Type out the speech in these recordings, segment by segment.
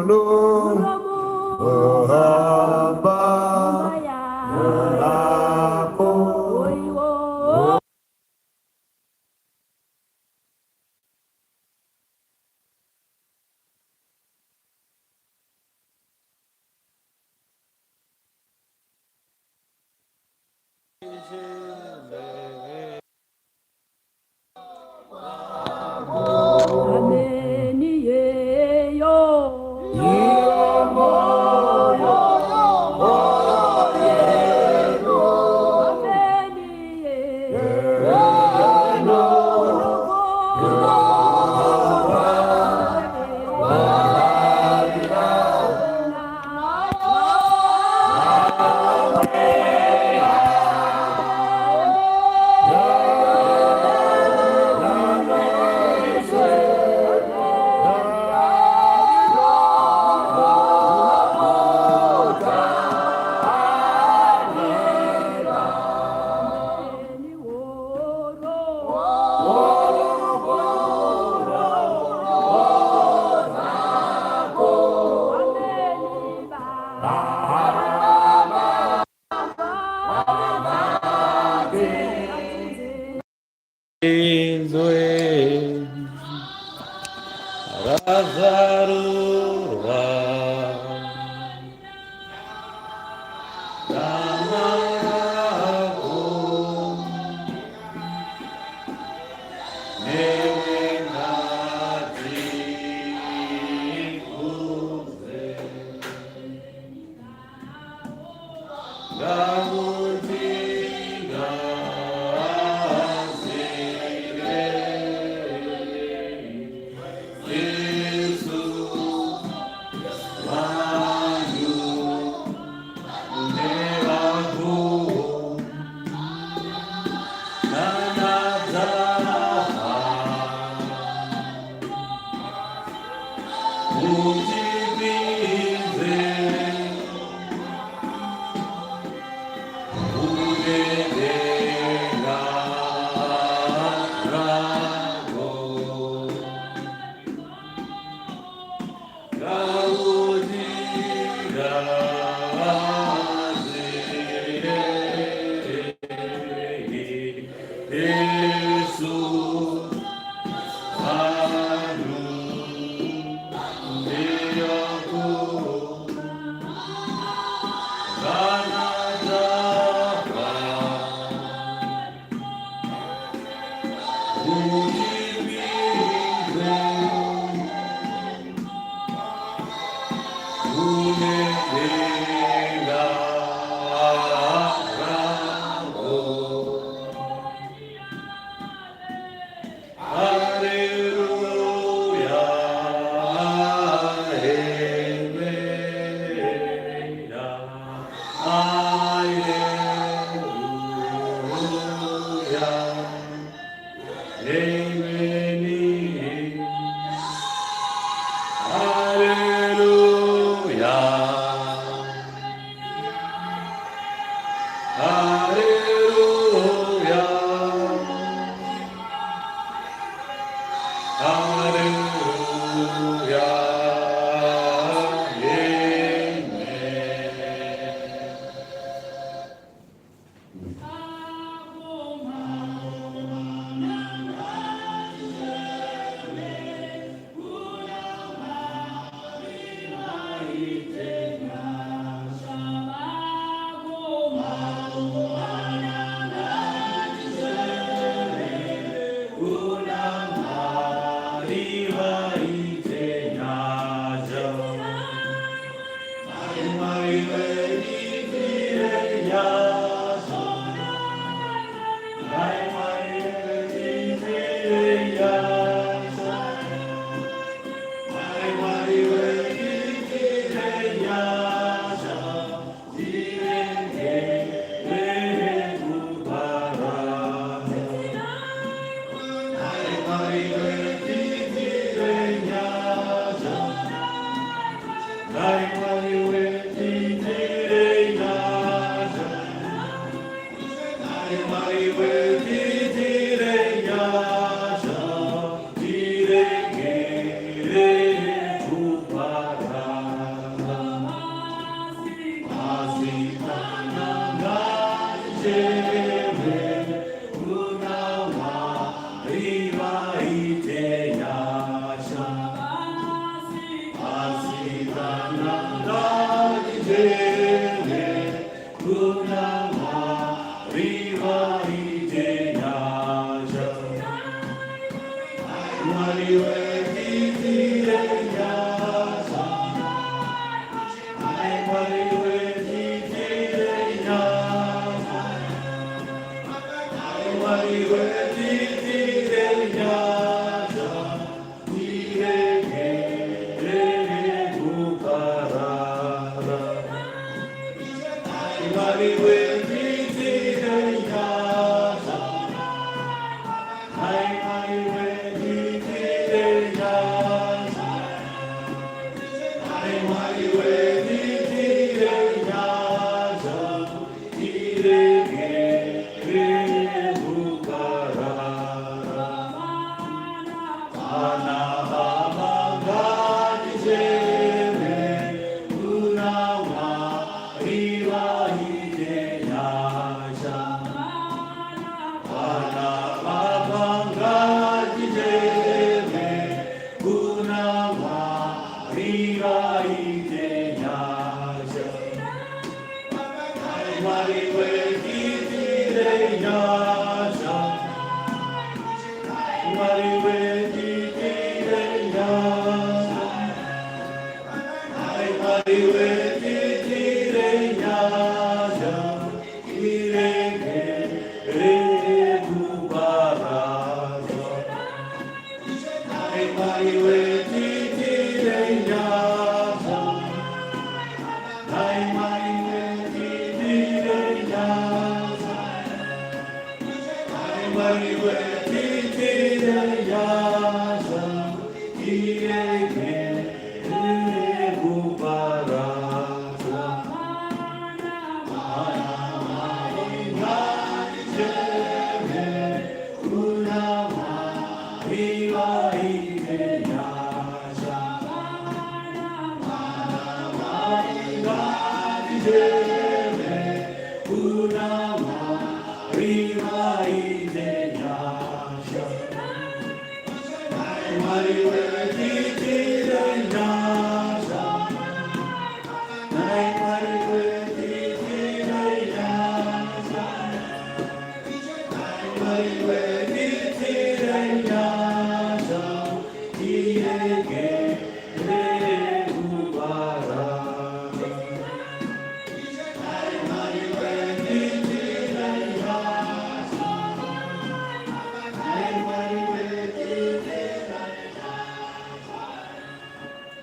Ulu Hamba Aku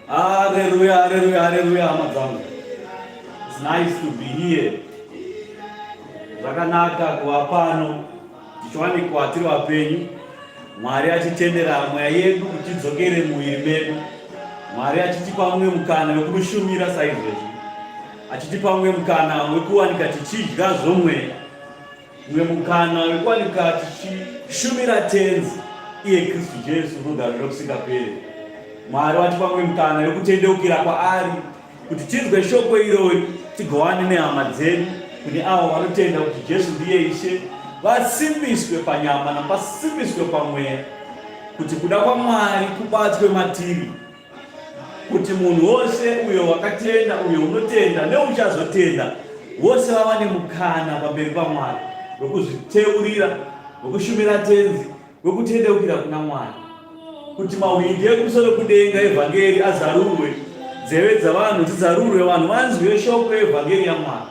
Hallelujah, hallelujah, hallelujah. It's nice to be here. Zvakanaka kuva pano tichiwani kuwatirwa penyu. Mwari achitendera mweya yedu kuti idzokere muviri medu. Mwari achitipa mumwe mukana wekushumira saizvezvi. Achitipa mumwe mukana wekuwanika tichidya zvomweya. Mumwe mukana wekuwanika tichishumira tenzi iye Kristu Jesu rugare nokusingaperi. Mwari watipa mumwe mukana wekutendeukira kwaari kuti tinzwe shoko irori tigowane nehama dzedu kune avo vanotenda kuti Jesu ndiye Ishe, vasimbiswe panyama napasimbiswe pamweya, kuti kuda kwaMwari kubatswe matiri, kuti munhu wose uyo wakatenda, uyo unotenda neuchazotenda, vose vawane mukana pamberi paMwari wekuzviteurira, wekushumira tenzi, wekutendeukira kuna Mwari, kuti mawindi ekumusoro kudenga evhangeri azarurwe, nzeve dzavanhu dzizarurwe, vanhu vanzwe shoko evhangeri yaMwari.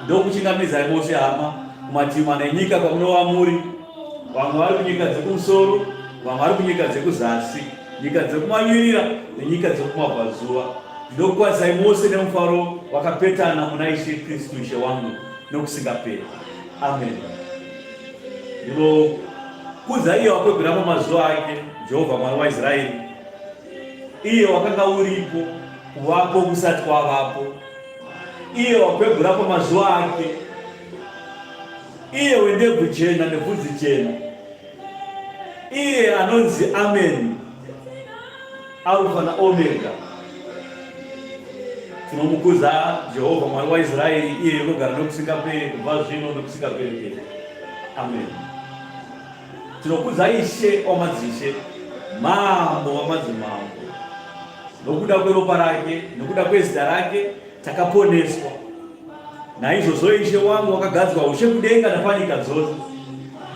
Ndokuchingamidza mose hama kumativi mana enyika kwamunova muri, vamwe vari kunyika dzekumusoro, vamwe vari kunyika dzekuzasi, nyika dzekumavirira nenyika dzekumabvazuva. Ndinokukwazai mose nemufaro wakapetana muna Ishe Kristu Ishe wangu nokusingaperi. Amen. Ndinokudza iye wakwegura pamazuva ake, Jehovha Mwari waIsraeri, iye wakanga uripo kuvapo kusati kwavapo, iye wakwegura pamazuva ake, iye wendebvu chena nebvudzi chena, iye anonzi Amen, Alpha na Omega. Tinomukudza Jehovha Mwari waIsraeri, iye anogara nokusingaperi, kubva zvino nokusingaperi. Amen. Tinokudza Ishe wamadzishe, Mambo wamadzimambo, nokuda kweropa rake, nokuda kwezita rake takaponeswa. Naizvozvo Ishe wangu wakagadzwa ushe kudenga napanyika dzose,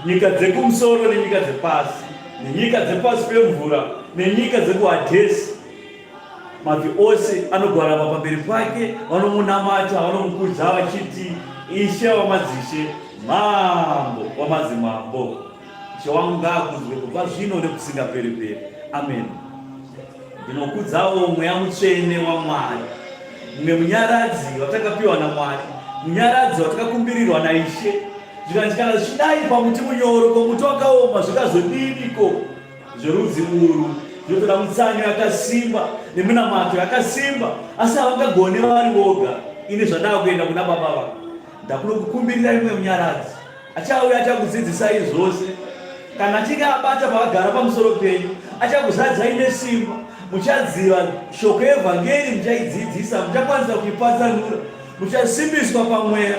nyika dzekumusoro nenyika dzepasi, nenyika dzepasi pemvura nenyika dzekuHadhesi. Mabvi ose anogwarama pamberi pake, vanomunamata, vanomukudza vachiti, Ishe wamadzishe, Mambo wamadzimambo. Ishe wangu ngaakudzwe kubva zvino nekusingaperi-peri. Amen. Ndinokudzawo Mweya Mutsvene waMwari, mumwe munyaradzi watakapiwa naMwari, munyaradzi watakakumbirirwa naIshe. Zvikanzi kana zvichidai pamuti munyoro, pamuti wakaoma, zvikazodiniko zverudzi urwu, zvinotoda mutsanyo yakasimba neminamato yakasimba, asi havangagone vari voga. Ini zvandava kuenda kuna baba vangu, ndakuno kukumbirira imwe munyaradzi achauya achakudzidzisai zvose. Kana achinge abata pavagara pamusoro penyu, achakuzadzai nesimba. Muchaziva shoko evhangeri, muchaidzidzisa, muchakwanisa kuipatsanura, muchasimbiswa pamweya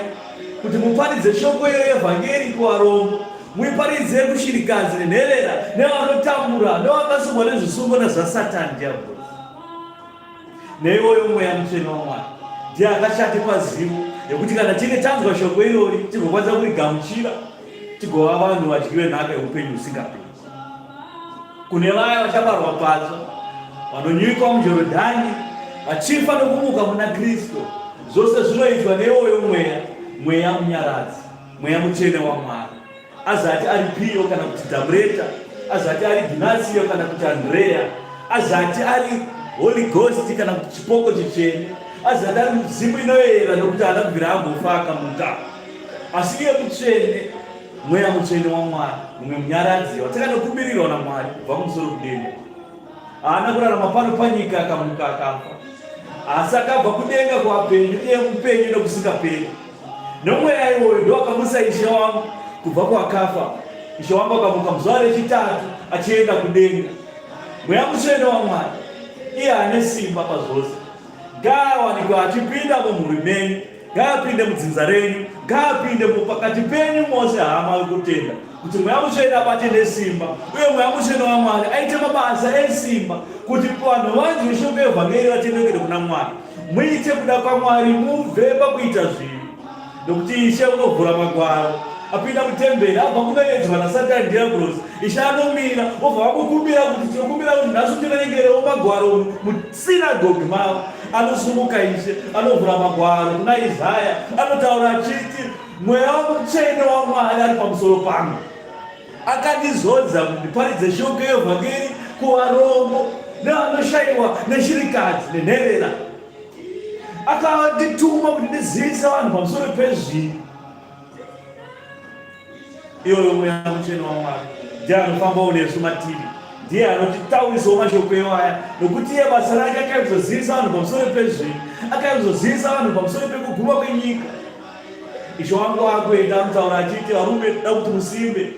kuti muparidze shoko evhangeri kuvarombo, muiparidze kushirikadzi nenherera, nevanotambura, nevakasungwa nezvisungo nazvaSatani diabhori. Neiwoyo Mweya Mutsvene waMwari ndiye akashate pazivo yekuti kana tinge tanzwa shoko irori tigokwanisa kurigamuchira, tigova vanhu vadyiwe nhaka yeupenyu husingaperi. Kune vaya vachabarwa patsva, vanonyikwa muJorodhani, vachifa nokumuka muna Kristu, zvose zvinoitwa neiwoyo Mweya munyaradzi, Mweya Mutsvene waMwari. Azati ari Pio kana kuti Damreta, azati ari Ginasio kana kuti Andrea, azati ari Holy Ghost kana kuti chipoko chichene, azati ari mzimu inoyera nokuti haana kubvira ambofa akamuka. Asi iye mutsvene, Mweya Mutsvene waMwari, mumwe munyaradzi watakanokumbirirwa naMwari kubva kumusoro kudenga. Haana kurarama pano panyika akamuka akafa, asi akabva kudenga kuvapenyu, iye mupenyu nokusingaperi. Nomweya iwoyo ndoakamusa Ishe wangu kubva kuakafa. Ishe wangu akamuka muzuva rechitatu achienda kudenga. Mweya Mutsvene waMwari, iye ane simba pazvose, ngaawanikwa achipinda mumhuri menyu, ngaapinde mudzinza renyu, ngaapinde mupakati penyu mose, hama yokutenda, kuti Mweya Mutsvene abate nesimba, uye Mweya Mutsvene waMwari aite mabasa esimba, kuti vanhu vanzwe shoko evhangeri vatendekere kuna Mwari. Muite kuda kwaMwari, mubve pakuita zvinhu, nokuti Ishe unovhura magwaro. Apinda mutemberi, abva kunoedzwa naSatani diabhorosi, Ishe anomira obva vakukumbira kuti tinokumbira kuti nhasi tinonyengerewo magwaro musinagogi mavo. Anosumuka Ishe, anovhura magwaro kuna Isaya, anotaura achiti, Mweya Mutsvene waMwari ari pamusoro pangu, akandizodza kuti ndiparidze shoko evhangeri kuvarombo nevanoshayiwa neshirikadzi nenherera. Akandituma kuti ndizivise vanhu pamusoro pezvinhu. Iyoyo Mweya Mutsvene waMwari ndiye anofambawo nesu matiri, ndiye anotitaurisawo mashoko iwaya, nokuti iye basa rake akaizozivisa vanhu pamusoro pezvinhu, akaizozivisa vanhu pamusoro pekuguma kwenyika. Ishe wangu akuenda anotaura achiti, varume da kuti musimbe.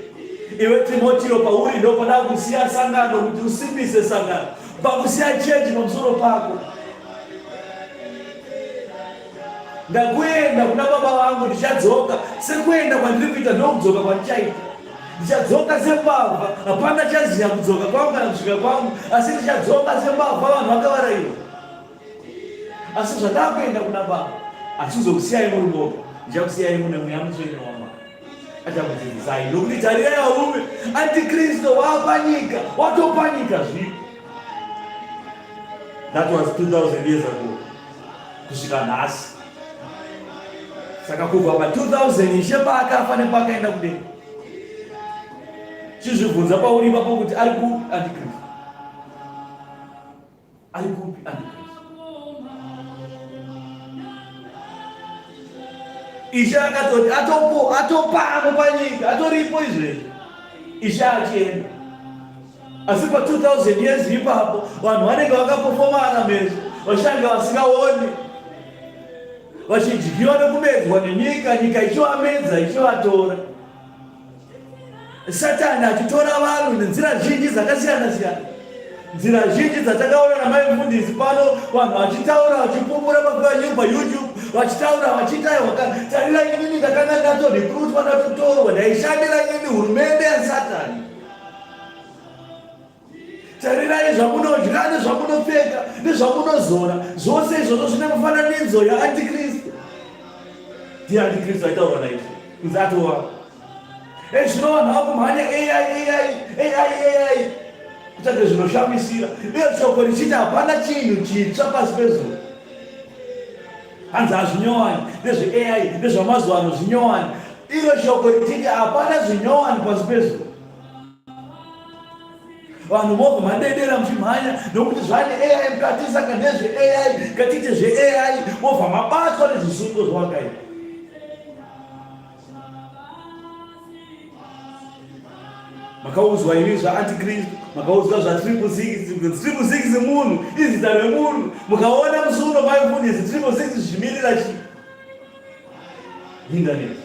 Iwe Timotiyo, pauri ndo pada kusiya sangano kuti usimbise sangano, pakusiya chechi pamusoro pako. Ndakuenda kuna baba vangu, ndichadzoka sekuenda kwandiri kuita ndokudzoka kwandichaita. Ndichadzoka sembavha, hapana chaziya kudzoka kwangu kana kusvika kwangu, asi ndichadzoka sembavha vanhu vakavarayiwa. Asi zvandakuenda kuna baba, hatizokusiyai muri moga, ndichakusiyai mune Mweya Mutsvene waMwari achakudzidzisai. Nokuti tarirai varume, Antikristu waapanyika, watopanyika zvino. That was 2000 years ago kusvika nhasi. Saka kubva pa2000 Ishe paakafa nepakaenda kudenga, chizvibvunza pauri ipapo kuti ari kupi Antikristu? Ari kupi Antikristu? Ishe akatoti atopamo panyika, atoripo izvezvi, Ishe achienda. Asi pa2000 years ipapo vanhu vanenge vakapofomana meso, vashanga vasingaoni, vachidyiwa nekumedzwa nenyika, nyika ichivamedza, ichivatora. Satani achitora vanhu nenzira zhinji dzakasiyana-siyana, nzira zhinji dzatakaona namai mufundisi pano, vanhu vachitaura vachipupura paYouTube, vachitaura vachitaiwa, tarira inini ndakanga ndatodhikurutwa ndatotorwa, ndaishandira inini hurumende yaSatani. tarirai zvamunodya nezvamunopfeka nezvamunozora, zvose izvozvo zvine mufananidzo yaantikristu. Ndiye antikristu aitaura naizvo kunzi atova. Zvino vanhu vakumhanya AI kutsvake zvinoshamisira, uye shoko richiti hapana chinhu chitsva pasi pezuva. Hanzi hazvinyowani nezveAI nezvamazuva ano zvinyowani. Iro shoko richiti hapana zvinyowani pasi pezuva. Vanhu mobva madedera muchimhanya nokuti zvane AI mukati, saka ndezveAI katite zveAI, mobva mabatwa nezvisungo zvawakaita. Makaudzwa imi zvaantikristu, makaudzwa zva666 munhu, izita remunhu, mukaona musuno maifundisi 666 zvimirira chi? Internet.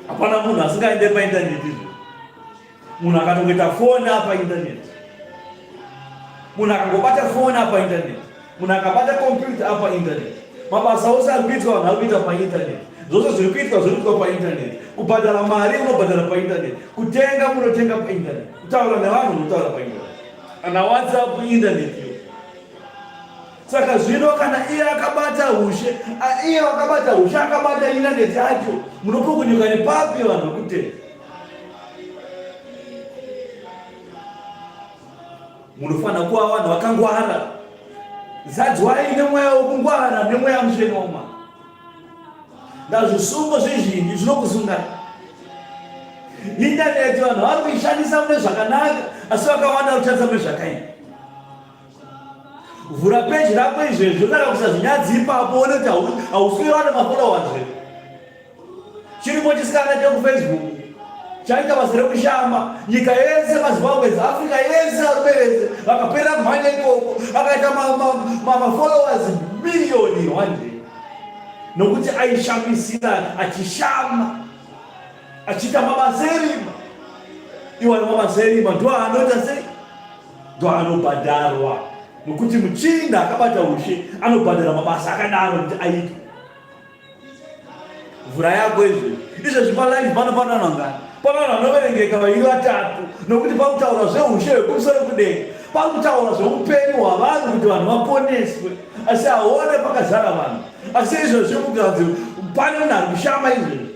Hapana munhu asingaende painternet izvo. Munhu akatongoita foni apa internet. Munhu akangobata foni apa internet. Munhu akabata kompyuta apa internet. Mabasa ose ari kuitwa vanhu ari kuita painternet. Zvose zviri kuitwa painternet. Kubhadhara mari unobhadhara painternet. Kutenga munotenga painternet. Kutaura nevanhu munotaura painternet. Kana WhatsApp internet yo. Saka zvino kana iye akabata hushe, iye wakabata hushe akabata internet yacho, munopukunyuka nepapi vanhu kuti munofana kuva vanhu vakangwara. Zadzwai nemweya wokungwara nemweya muchenoma. Ndazvisungo zvizhinji zvinokusungana. Internet vanhu vari kuishandisa mune zvakanaka, asi vakawanda kutadza mune zvakaipa. Vhura peji rako izvezvo kana kusazvinyadzi ipapo one kuti hauswiri wane mafollowers. Chirimo chisikanaite kuFacebook chaita basa rekushama nyika yese, maZimbabwe, Afrika yese, varume vese vakapera kumhanya ikoko, akaita mafollowers miliyoni 100 nokuti aishamisira, achishama, achiita mabasa erima. Iwana mabasa erima ndo anoita sei? Ndo anobhadharwa, nokuti muchinda akabata ushe anobhadhara mabasa akadaro kuti aitwe. Vhura yako izvo palive panofanana nangani. Pana vanhu vanoverengeka vaviri vatatu, nokuti pakutaura zveushe hwekumusoro kudenga, pakutaura zveupenyu hwavanhu kuti vanhu vaponeswe, asi haone pakazara vanhu. Asi izvozvo kukanzi pane munhu ari kushama izvozvo,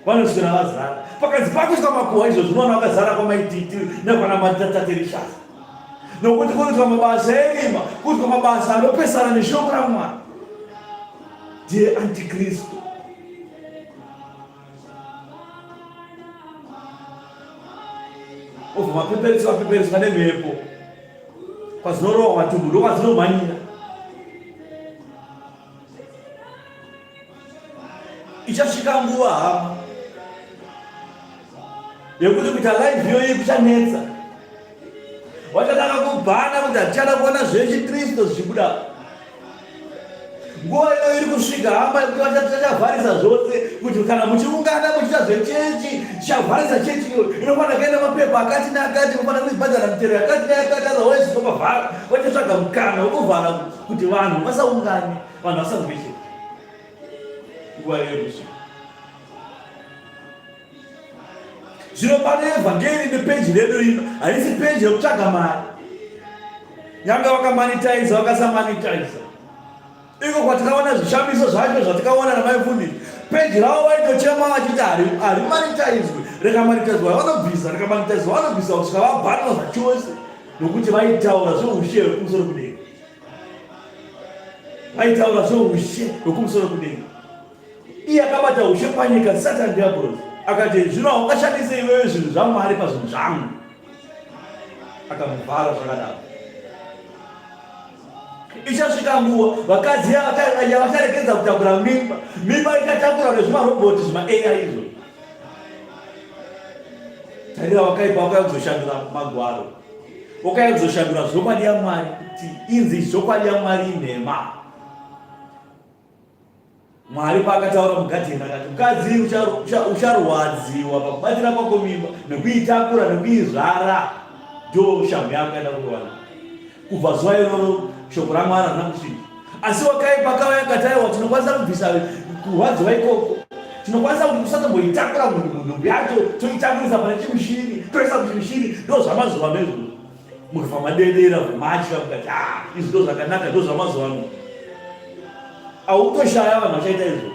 vanoswera vazara. Pakanzi pakuiswa makuhwa izvozvo unoona vakazara kwamaititi nekwana matatatirishasa. Nokuti kuitwa mabasa erima, kuitwa mabasa anopesana neshoko raMwari. Ndiye antikristu. Obva mapepereswa nemhepo, kwazinorohwa matumbu ndokwadzinomhanyira. Ichasvika nguva hama yekuti kuita live yoyi kuchanetsa. Wachatanga kubhana kuti hatichada kuona zvechikristu zvichibuda. Nguva iyo iri kusvika hama yekuti vachavharisa zvose, kuti kana muchiungana muchiita zvechechi chavharisa chechi iyo. Inofana kuenda mapepa akati neakati, inofana kuibhadhara mitero yakati neakati, otherwise tokavhara. Vachatsvaga mukana wokuvhara kuti vanhu vasaungane, vanhu vasazwishe. Nguva iyo iri kusvika. Zvino pane evhangeri nepeji redu rino, harisi peji yekutsvaga mari. Nyanga wakamonetize wakasamonetize, iko kwatikaona zvishamiso zvacho zvatikaona namaifundisi. Peji ravo vaitochema vachiti harimonetizwe, rekamonetizwa vanobvisa, rekamonetizwa vanobvisa kusvika vabhanwa zvachose, nokuti vaitaura zveushe hwekumusoro kudenga. Vaitaura zveushe hwekumusoro kudenga. Iye akabata ushe panyika, Satani Diablos akati zvino haungashandise iwewe zvinhu zvaMwari pazvinhu zvangu, akamuvhara zvakadaro. Ichasvika nguva vakadzi vacharekedza kutakura mimba ikatakura nezvimarobhoti zvima-AI izvo. Tarira wakaipa wakauya kuzoshandura magwaro, wakauya kuzoshandura zvokwadi yaMwari kuti inzi zvokwadi yaMwari inhema. Mwari paakataura mugadheni akati mukadzi ucharwadziwa pakubatira kwako mimba nekuitakura nekuizvara, ndo shamhu yako yaenda kuwana. Kubva zuva iroro shoko raMwari harina kusvika. Asi wakaipa akauya akati aiwa tinokwanisa kubvisa kurwadziwa ikoko, tinokwanisa kuti kusatomboitakura nhumbi yacho toitakurisa pane chimushini, toisa kuchimushini. Ndo zvamazuva mezvo mukafa madedera matya mukati izvi ndo zvakanaka, ndo zvamazuva ano. Autoshaya vanhu vachaita izvo,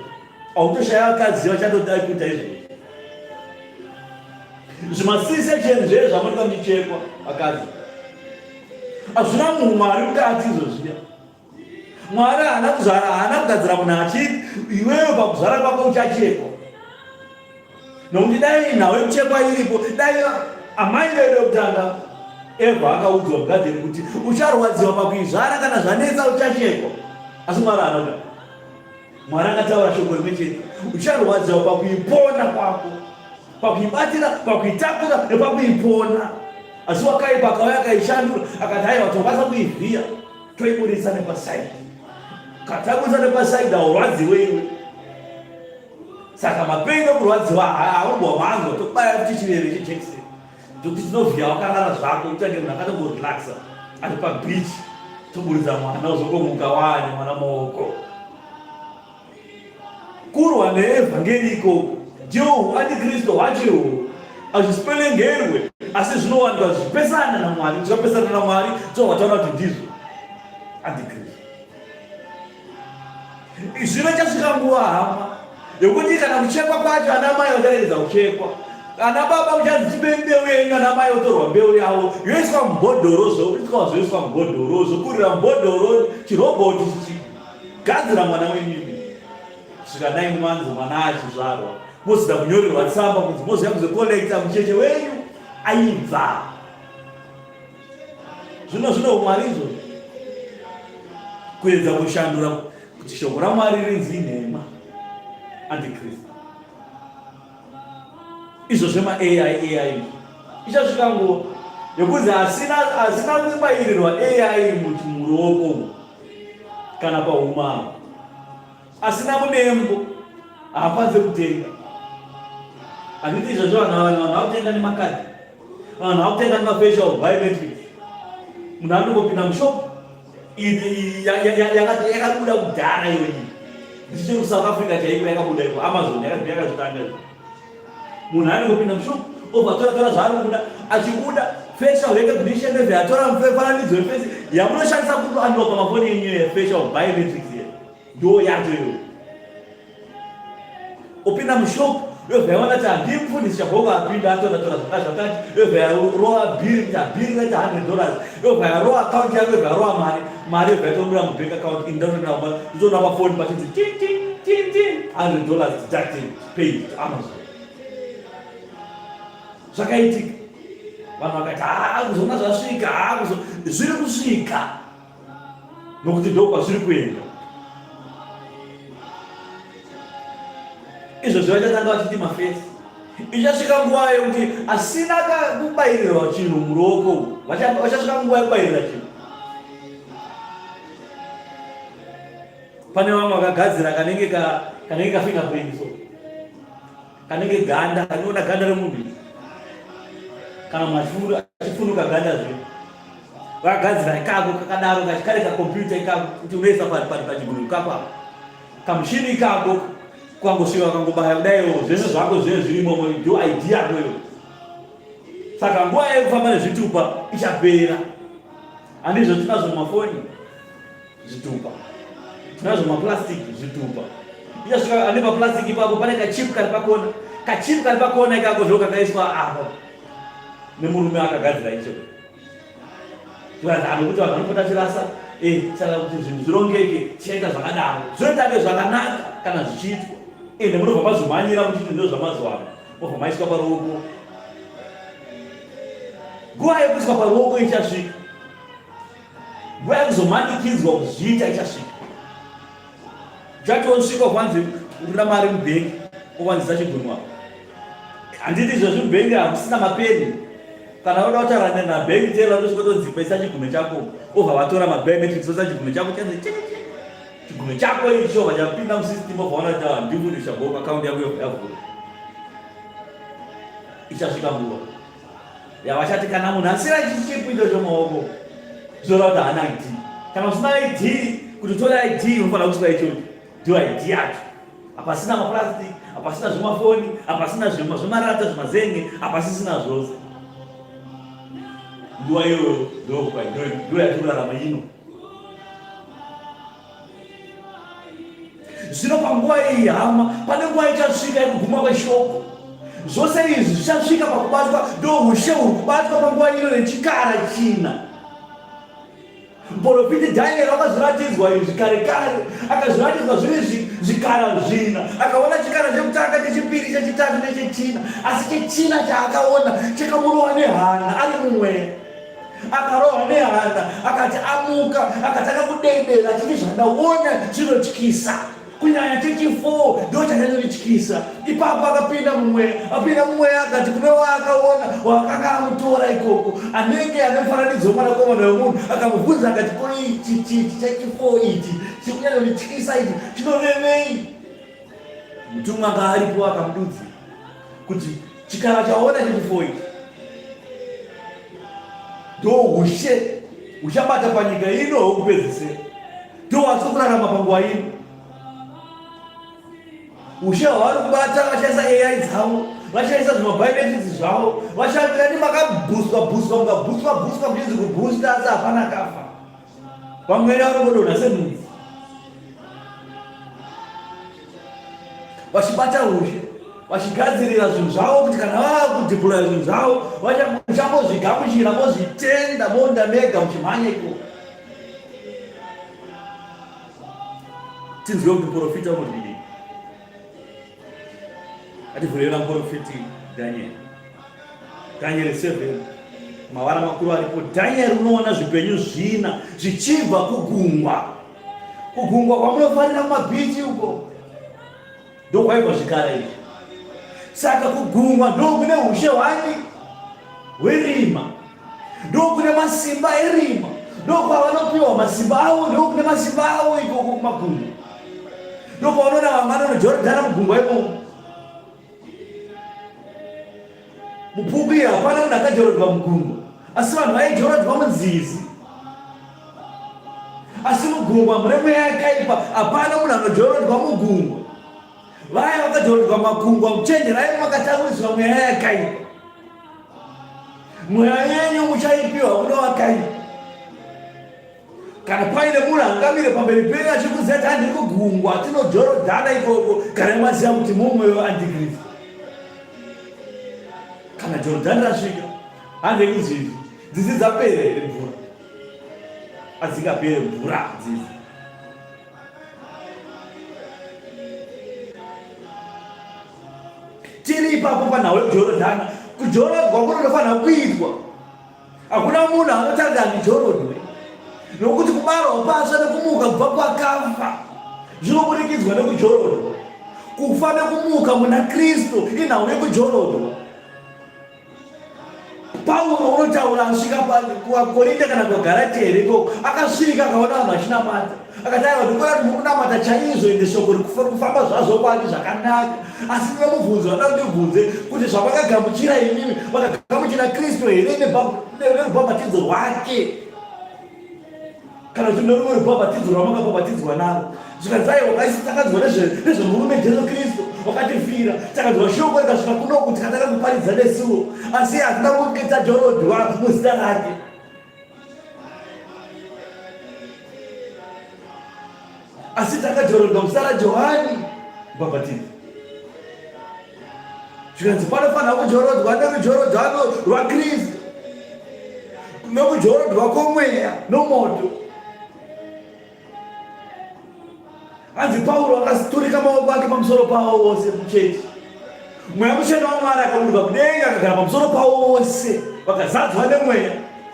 autoshaya vakadzi vachatoda kuita izvo. Zvimasisecheni zvezvo zvamanika muchichekwa vakadzi, hazvina munhu Mwari mukati izvozviya. Mwari haana kugadzira munhu achiti iwewe pakuzara kwako uchachekwa. Nokuti dai nhau yekuchekwa iripo, dai amai vedu vekutanga Eva akaudzwa mugadheni kuti ucharwadziwa pakuizvara, kana zvanetsa uchachekwa. Asi Mwari haana kudaro. Mwari akataura shoko rimwe chete, ucharwadziwa pakuipona kwako, pakuibatira, pakuitakura nepakuipona. Asi wakaipa akauya akaishandura akati haiwa tokwanisa kuivhiya toiburitsa nepasaidi. Kataburitsa nepasaidi haurwadziwe iwe. Saka mapenzi okurwadziwa haungomhanzwa tokubaya kuti chiveve chejekiseni tokuti tinovhiya wakarara zvako utange munhu akatomborelaxa ari pabichi toburitsa mwana uzokomuka waane mwana maoko. Kurwa neevhangeri ikoko ndiwo antikristu hwachiwo hazvisipelengerwe, asi zvinowanikwa zvichipesana naMwari, zvikapesana naMwari tohwataura kuti ndizvo antikristu. Zvino chasvika nguva hama yokuti kana kuchekwa kwacho ana mai vacharegedza kuchekwa, ana baba kuchanzi tibe mbeu yenyu, ana mai otorwa mbeu yavo yoiswa mubhodhoro, zoiswa mubhodhoro, zokurira mubhodhoro, chirobhoti chichigadzira mwana wenyu. Zvikadai mumanzi mwana achizvarwa mozida kunyorerwa tsamba kuti moziva kuzokolekta mucheche wenyu aibva. Zvino Mwari izvo kuedza kushandura kuti shoko raMwari rinzi nhema antikristu. Izvo zvema-AI ichasvika nguva yokuti hasina kubairirwa AI murooko kana paumama, asina munembo haafanze kutenga. Handiti izvozvo vanhu vakutenga nemakadhi, vanhu vakutenga nemafacial biometrics. Munhu anongopinda mushopu yakabuda kudhara iyo iyi, ndichiri kuSouth Africa chaiko yakabuda iko, Amazon yakazvitanga. Munhu anongopinda mushopu obva tora zvaari kubuda, achibuda facial recognition level atora mufananidzo wefesi yamunoshandisa kuandwa pamafoni yenyu yefacial biometrics ndo yacho iyo. Upinda mushopu yobva yaona kuti handimufundisi chabhoko apinda atora zvakati, yobva yarowa bhiri kuti bhiri rete $100, yobva yarowa akaunti yako, yobva yarowa mari yobva yatomira mubank account nditoona pafoni pachinzi $100 deducted paid to Amazon. Zvakaitika vanhu vakati kuzona zvasvika, zviri kusvika nokuti ndo kwazviri kuenda. Izvo zvavachatanga vachiti mafesi. Ichasvika nguva yokuti asina kubairirwa chinhu murooko, vachasvika nguva yekubairira chinhu. Pane vamwe vakagadzira kanenge kafingerprint, kanenge ganda, kanoona ganda remunhu kana mashuru achifunuka ganda zvino. Vakagadzira ikako kakadaro kachikare kakompyuta ikako kuti unoisa pachiguru kako kamushini ikako kwangosvika kangobaya kudaiwo zvese zvako zvinenge zvirimo ndo idea yakoyo. Saka nguva yekufamba nezvitupa ichapera. Handizvo tinazvo mumafoni zvitupa, tinazvo maplastiki zvitupa. Ichasvika ane paplastiki ipapo pane kachipu kari pakona ikako ndo kakaiswa apa nemurume akagadzira icho. Zvinoita kuti vanhu vanopota chirasa saka kuti zvinhu zvirongeke chichaita zvakadaro, zvinoita zvakanaka kana zvichiitwa. Ende munobva mazomhanyira muchiti ndo zvamazuva ano, mobva maiswa paruoko. Nguva yekuiswa paruoko ichasvika, nguva yekuzomanikidzwa kuzviita ichasvika. Uchatosvika kwanzi urina mari mubhengi okwanzisa chigunwa. Handiti izvozvi mubhengi hakusina mapeni. Kana uda kutaura nabhengi tera unosvika todzipaisa chigunwe chako, obva vatora mabiometrics osa chigunwe chako chigunwe chako icho vachapinda musystem obva vaona kuti ndifundisha bhoka akaunti yako yobva yavhura. Ichasvika nguva yavachati kana munhu asina chichipu icho chomaoko zvoreva kuti haana ID. Kana usina ID, kuti utore ID unofanira kusvika icho ndo ID yacho. Hapasina maplastic, hapasina zvemafoni, hapasina zvemarata zvemazenge, hapasisina zvose. nguva iyoyo ndo yatorarama ino. Zvino panguva iyi hama, pane nguva ichasvika yekuguma kweshoko. Zvose izvi zvichasvika pakubatwa, ndo ushe huri kubatwa panguva ino nechikara china. Muprofita Dhanieri akazviratidzwa izvi kare kare, akazviratidzwa zviri zvikara zvina. Akaona chikara chekutanga, chechipiri, chechitatu nechechina. Asi chechina chaakaona chakamurohwa nehana ari mumweya. Akarohwa nehana, akati amuka, akatanga kudedera achiti zvandaona zvinotyisa. Kunyanya chechi4 ndo chakanotyisa. Ipapo akapinda mumweya akati kune waakaona wakanga amutora ikoko, anenge anefaranidzo mwanakomana wemunhu. Akamubvunza akati, ko ichi chechi4 ichi chikunyanotyisa ichi chinorevei? Mutumwa anga aripo akamududza kuti chikara chaona chechi4 ichi ndo ushe uchabata panyika ino hwokupedzisira, ndo watsokurarama panguva ino. Ushe hwavari kubata vashaisa AI dzavo, vashaisa zvimabiometrics zvavo, vashaani makabhuswa mukabhuswa muzhinzi kubhusta, asi hapana kafa. Vamwene vanongodonha senhunzi vachibata ushe, vachigadzirira zvinhu zvavo kuti kana vava kudhiploya zvinhu zvavo muchambozvigamuchira, mozvitenda, monda mega muchimhanya ikoko. Tinzwe kuti muprofita unodii. Ativhurira muprofiti Dhanieri 7 mavara makuru aripo. Dhanieri unoona zvipenyu zvina zvichibva kugungwa kwamunofanira kumabhichi uko, ndo kwaibva zvikara izvi. Saka kugungwa ndo kune ushe hwerima, ndo kune masimba erima, ndo kwavanopiwa masimba avo, ndo kune masimba avo ikoko kumagungwa. Ndo kwavanoona vamwe vanojorodhana mugungwa imomo. Mubhuku iyi hapana munhu akajorodwa mugungwa, asi vanhu vaijorodwa munzizi. Asi mugungwa mune mweya yakaipa, hapana munhu anojorodwa mugungwa. Vaya vakajorodwa makungwa, muchenjerai makatakuriswa mweya yakaipa. Mweya yenyu muchaipiwa muno wakaipa. Kana paine munhu angamire pamberi penyu achikuziva kuti handiri kugungwa, tinojorodhana ikoko, kana maziva kuti mumweyo Antikristu. Kana Jorodhani rasvika, hande kuzivi dzizi dzapera here mvura, adzingapere mvura dzizi. Tiri ipapo panhau yejorodhana, kujorodwa kunofanira kuitwa. Hakuna munhu anotanga ndijorodwe, nokuti kubarwa pasva nekumuka kubva kwakafa zvinoburikidzwa nekujorodwa. Kufa nekumuka muna Kristu inhau yekujorodwa. Paulo unotaura asvika kuvakorinde kana kuGalatia ikoko, akasvika akaona vanhu vachinamata, akataura kuti kwati mukunamata chaizvo ende shoko rikufamba zvazvo kwadi zvakanaka. Asi ndinomubvunza, vada kundibvunze kuti zvavakagamuchira imimi vakagamuchira Kristu here nerubhabhatidzo rwake, kana kuti nerumwe rubhabhatidzo rwamakabhabhatidzwa naro. Zvikanzai wakaisitakadzwa nezvemurume Jesu Kristu wakatifira, takadzwa shoko rikasvika kunoku tikataka kuparidza nesuwo, asi hatina kunge tajorodwa muzita rake. Asi takajorodwa muzita raJohani Mubhabhatidzi. Zvikanzi panofanira kujorodwa nerujorodhano rwaKristu, nokujorodwa kwomweya nomoto. Hanzi Paulo akasiturika maoko ake pamusoro pawo wose muchechi. Mweya muchena waMwari akaburuka kudenga akagara pamusoro pawo wose, vakazadzwa nemweya.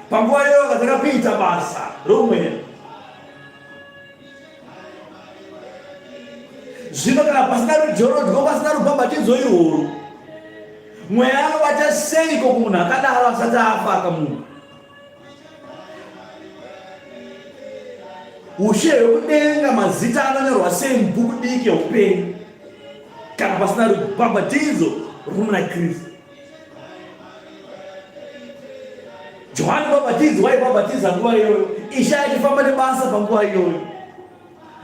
Panguva iyoyo vakatanga kuita basa romweya. Zvino kana pasina rujorodwa, pasina rubhabhatidzo irworwo, mweya anobata seiko kumunhu akadaro asati afa akamuka? Ushe hwekudenga mazita anonyorwa sei mubhuku diki yeupenyu kana pasina rubhabhatidzo rwomuna Kristu? Johani Mubhabhatidzi waibhabhatidza nguva iyoyo, Ishe achifamba nebasa panguva iyoyo.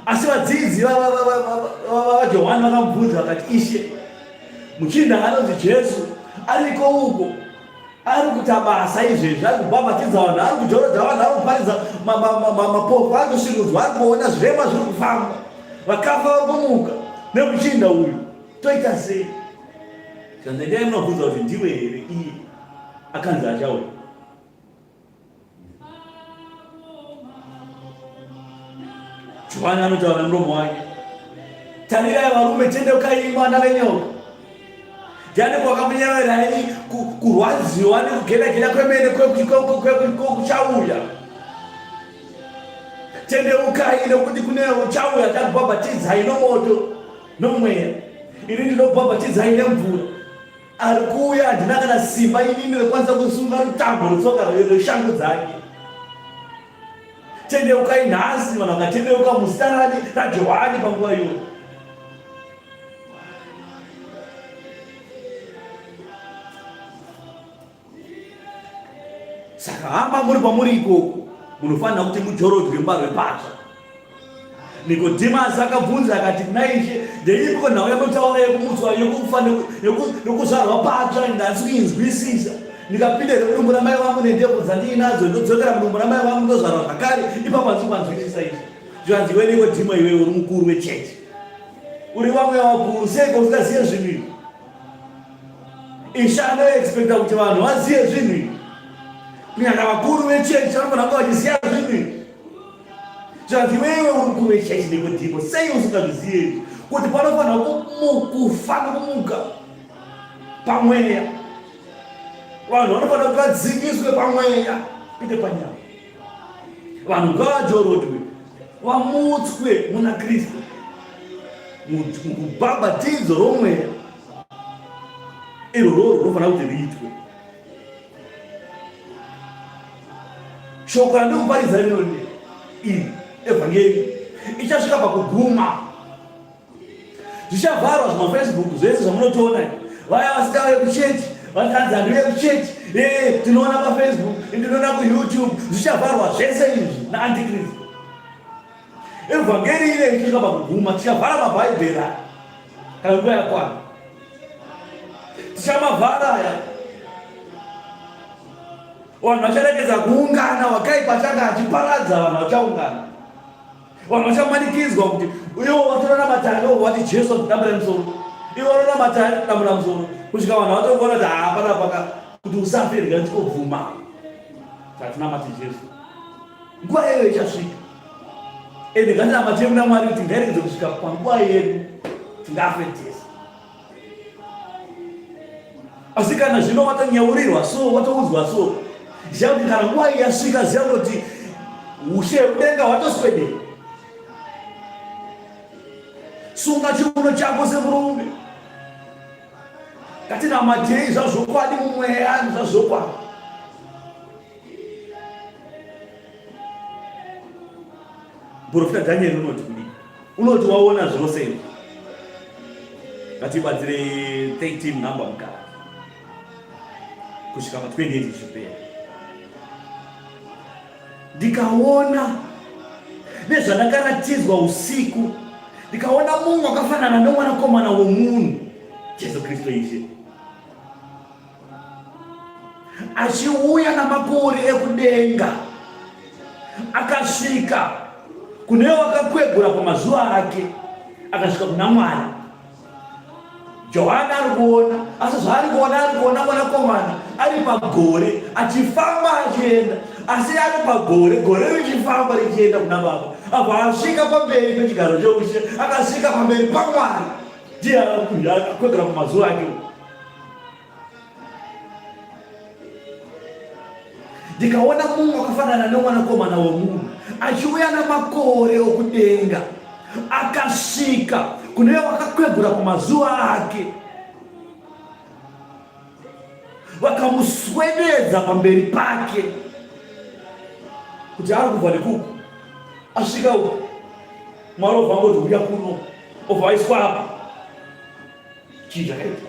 Asi vadzidzi vaJohani vakamubvunza vakati, Ishe, muchinda anonzi Jesu ariko uko, ari kutabasa izvezvi, ari kubhabhatidza vanhu, ari kujorodza vanhu, ari kuparidza mapofu, ari kusvinudzwa, ari kuona zvirema zviri kufamba, vakafa vari kumuka nemuchinda uyu. Toita sei? Ndai munobvunza kuti ndiwe here iye akanzi achauya? Johani anotaura nemuromo wake, tarirai varume, tendeukai vana venyoka. Ndiani kwakamunyeverai kurwadziwa nekugedageda kwemene kuchauya? Tendeukai nekuti kune uchauya, takubhabhatidzai nomoto nomweya, ini ndinobhabhatidzai nemvura. Ari kuuya handina kana simba inini rekwanisa kusunga rutambo rutsoka rweshangu dzake. Tendeukai nhasi, vanhu vakatendeuka muzita raJohani panguva iyoyo. Saka hamba muri pamuri ikoko, munofanira kuti mujorodzwe mbarwe patsva. Nikodhimasi akabvunza akati, naizve ndeipiko nhau yamotaura yekumutswa, yekufa nekuzvarwa patsva? Ndasi kuinzwisisa. Ndikapinda mudumbu ramai vangu nendebvu dzandinadzo, ndodzokera mudumbu ramai vangu ndozvarwa zvakare. Ipapo handisi kuvanzwisisa izvi. Zvanzi iwe Nikodhima, iwe uri mukuru wechechi, uri vamwe vakuru, seiko usingaziye zvinhu? Ishano expecta kuti vanhu vaziye zvinhu. Kunyanya vakuru vechechi vanofana kuva vachiziva zvinhu. Zvanzi wewe uri mukuru wechechi Nikodhimo, sei usingazvizivi kuti panofanira kufana kumuka pamweya? Vanhu vanofanira kuti vadzingiswe pamweya, pite panyama. Vanhu ngavajorodwe, vamutswe muna Kristu, mukubhabhatidzo romweya. Iroro rinofanira kuti riitwe. Shoko randikuparidza rinoti iri evhangeri ichasvika pakuguma. Zvichavharwa zvamafacebook zvese zvamunotoona. Vaya vasingauye kuchechi vatanzi handiuye kuchechi, tinoona pafacebook, ndinoona kuYouTube, zvichavharwa zvese izvi naantikristu. Evhangeri ine ichasvika pakuguma, tichavhara mabhaibheri kana nguva yakwana. Tichamavhara aya. Vanhu vacharegedza kuungana, wakaipa achanga achiparadza vanhu vachaungana. Vanhu vachamanikidzwa kuti iwo vatorona matare wati Jesu akudambira musoro, iwo vatorona matare kudambira musoro, kusvika vanhu vatokuona kuti hapana paka kuti usafe rega tikobvuma tatinamati Jesu. Nguva iyoyo ichasvika, ende ngatinamate muna Mwari kuti ngairegedze kusvika panguva yedu tingafe Jesu. Asi kana zvino watonyeurirwa so, watoudzwa so, ziva kuti kana nguva yasvika, ziva kuti ushe udenga watoswedera. Sunga chiuno chako semurume, ngatinamatei zvazvokwadi mumweya zvazvokwadi. Muprofita Dhanieri unoti kudii? Unoti waona zvose ngatibatsire 13 namba mukati kusvika pa28 zvipera. Ndikaona nezvandakaratidzwa usiku, ndikaona mumwe akafanana nomwanakomana womunhu, Jesu Kristu Ishe, achiuya namakore ekudenga, akasvika kune vakakwegura pamazuva ake, akasvika kuna Mwari. Johani ari kuona, asi zvaari kuona, ari kuona mwanakomana ari pagore achifamba achienda, asi ari pagore, gore richifamba richienda kuna Baba. Abva asvika pamberi pechigaro choushe, akasvika pamberi paMwari. Ndiye akakwegura pamazuva ake. Ndikaona mumwe akafanana nomwanakomana womunhu achiuya namakore okudenga, akasvika kune vakakwegura pamazuva ake, vakamuswededza pamberi pake kuti ari kubva nekuku asvika uku. Mwari obva angoti uya kuno, obva aiswa apa. Chii chakaita?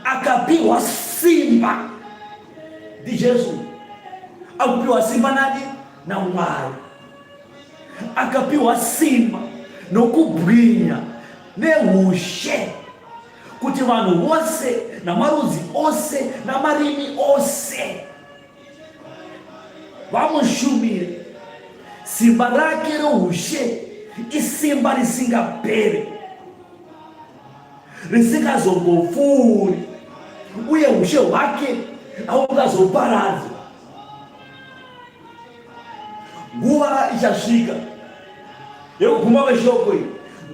Akapiwa simba ndiJesu, akupiwa simba nani? naMwari. Akapiwa simba nokubwinya neushe kuti vanhu vose namarudzi ose namarimi ose vamushumire. Simba rake roushe isimba risingaperi, risingazongopfuuri, uye ushe hwake haungazoparadzwa. Nguva ichasvika yekuguma kweshoko iyi,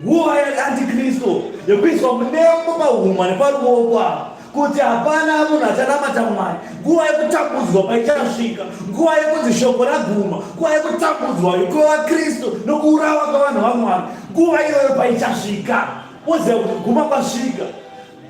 nguva yeantikristu, yekuiswa mudengo pahuma neparuoko avo, kuti hapana munhu achanamata Mwari. Nguva yekutambudzwa paichasvika, nguva yekunzi shoko raguma, nguva yekutambudzwa kwevakristu nokuurawa kwavanhu vaMwari, nguva iyoyo paichasvika. Uziva kuti guma kwasvika.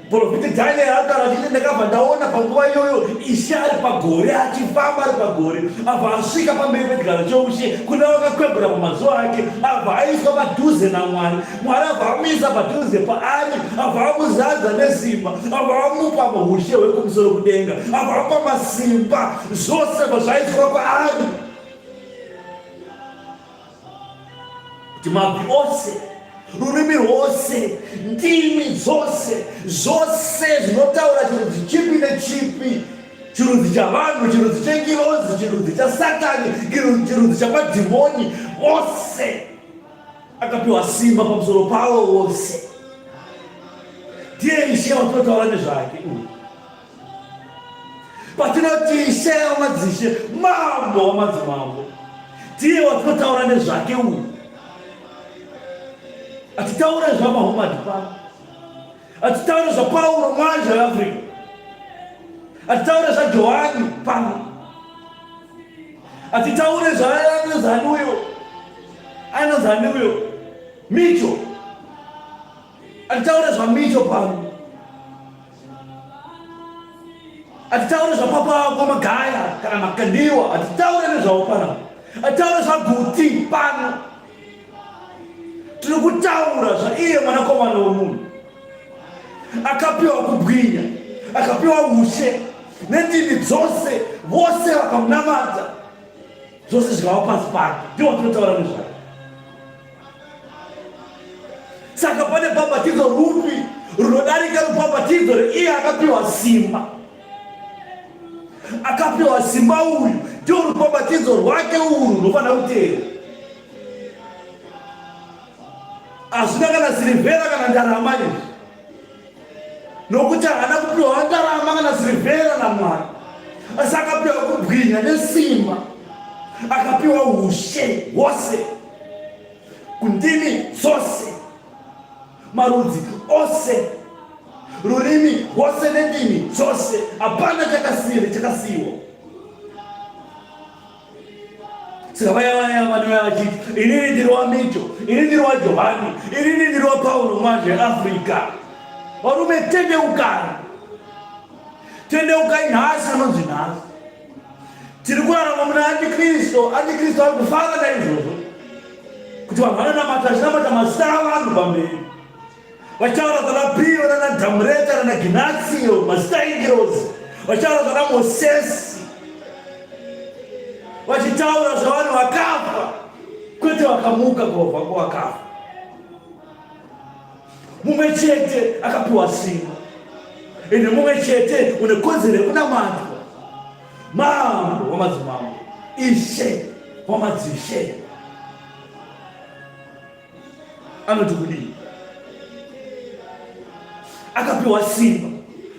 Profeti Daniel akataura achiti ndakabva ndaona panguva iyoyo Ishe ari pagore, achifamba ari pagore, abva asvika pamberi pechigaro choushe kuna vakakwegura pamazuva ake, abva aiswa padhuze naMwari. Mwari abva amisa padhuze paari, abva amuzadza nesimba, abva amupa ushe hwekumusoro kudenga, abva amupa masimba zvose zvazvaiswa paari, kuti mabvi ose, rurimi rwose, ndimi dzose, zvose zvinotaura chirudzi chipi nechipi, chirudzi chavanhu, chirudzi chengirozi, chirudzi chasatani, chirudzi chamadhimoni, ose akapiwa simba pamusoro pavo wose. Ndiye Ishe watinotaura nezvake uyu. Patinoti Ishe wamadzishe, mambo wamadzimambo, ndiye watinotaura nezvake uyu. Atitaura zvaMuhammad pano, atitaura zvaPauro mwanja weAfrica, atitaura zvaJohani pano, atitaure zvaanozani uyo Micho, atitaure zvaMicho pano, atitaure zvapapa ako Magaya kana Makandiwa, atitaure nezvavo pano, atitaure zvaGuti pano. Tiri kutaura zvaiye mwanakomana womunhu akapiwa kubwinya, akapiwa ushe nendimi dzose, vose vakamunamata, zvose zvikava pasi pake. Ndiwo tinotaura nezvake. Saka pane bhabhatidzo rupi runodarika rubhabhatidzo reiye akapiwa simba? Akapiwa simba uyu ndio rubhabhatidzo rwake urwu runofanira kuteera. Hazvina kana sirivhera kana ndarama izvi, nokuti haana kupiwa ndarama kana sirivhera naMwari, asi akapiwa kubwinya nesimba, akapiwa ushe hwose, kundimi dzose, marudzi ose, rurimi rwose nendimi dzose, hapana chakasiyiwa. Saka vaya vanouya vachiti inini ndiri waMicho, inini ndiri waJohani, inini ndiri waPauro mwanje weAfrica. Varume, tendeukai, tendeukai nhasi anonzi nhasi. Tiri kurarama muna Antikristu. Antikristu ari kufara naizvozvo, kuti vanhu vanonamata vachinamata mazita avanhu pamberi, vachaura zvana Pio nana Dhamureta nana Ginasio, mazita engirozi, vachaura zvana Mosesi, vachitaura zvavanhu vakafa, kwete vakamuka kubva kuvakafa. Mumwe chete akapiwa simba, ende mumwe chete une kodzero yekunamatwa, mambo wamadzimambo, Ishe wamadzishe. Anoti kudii? Akapiwa simba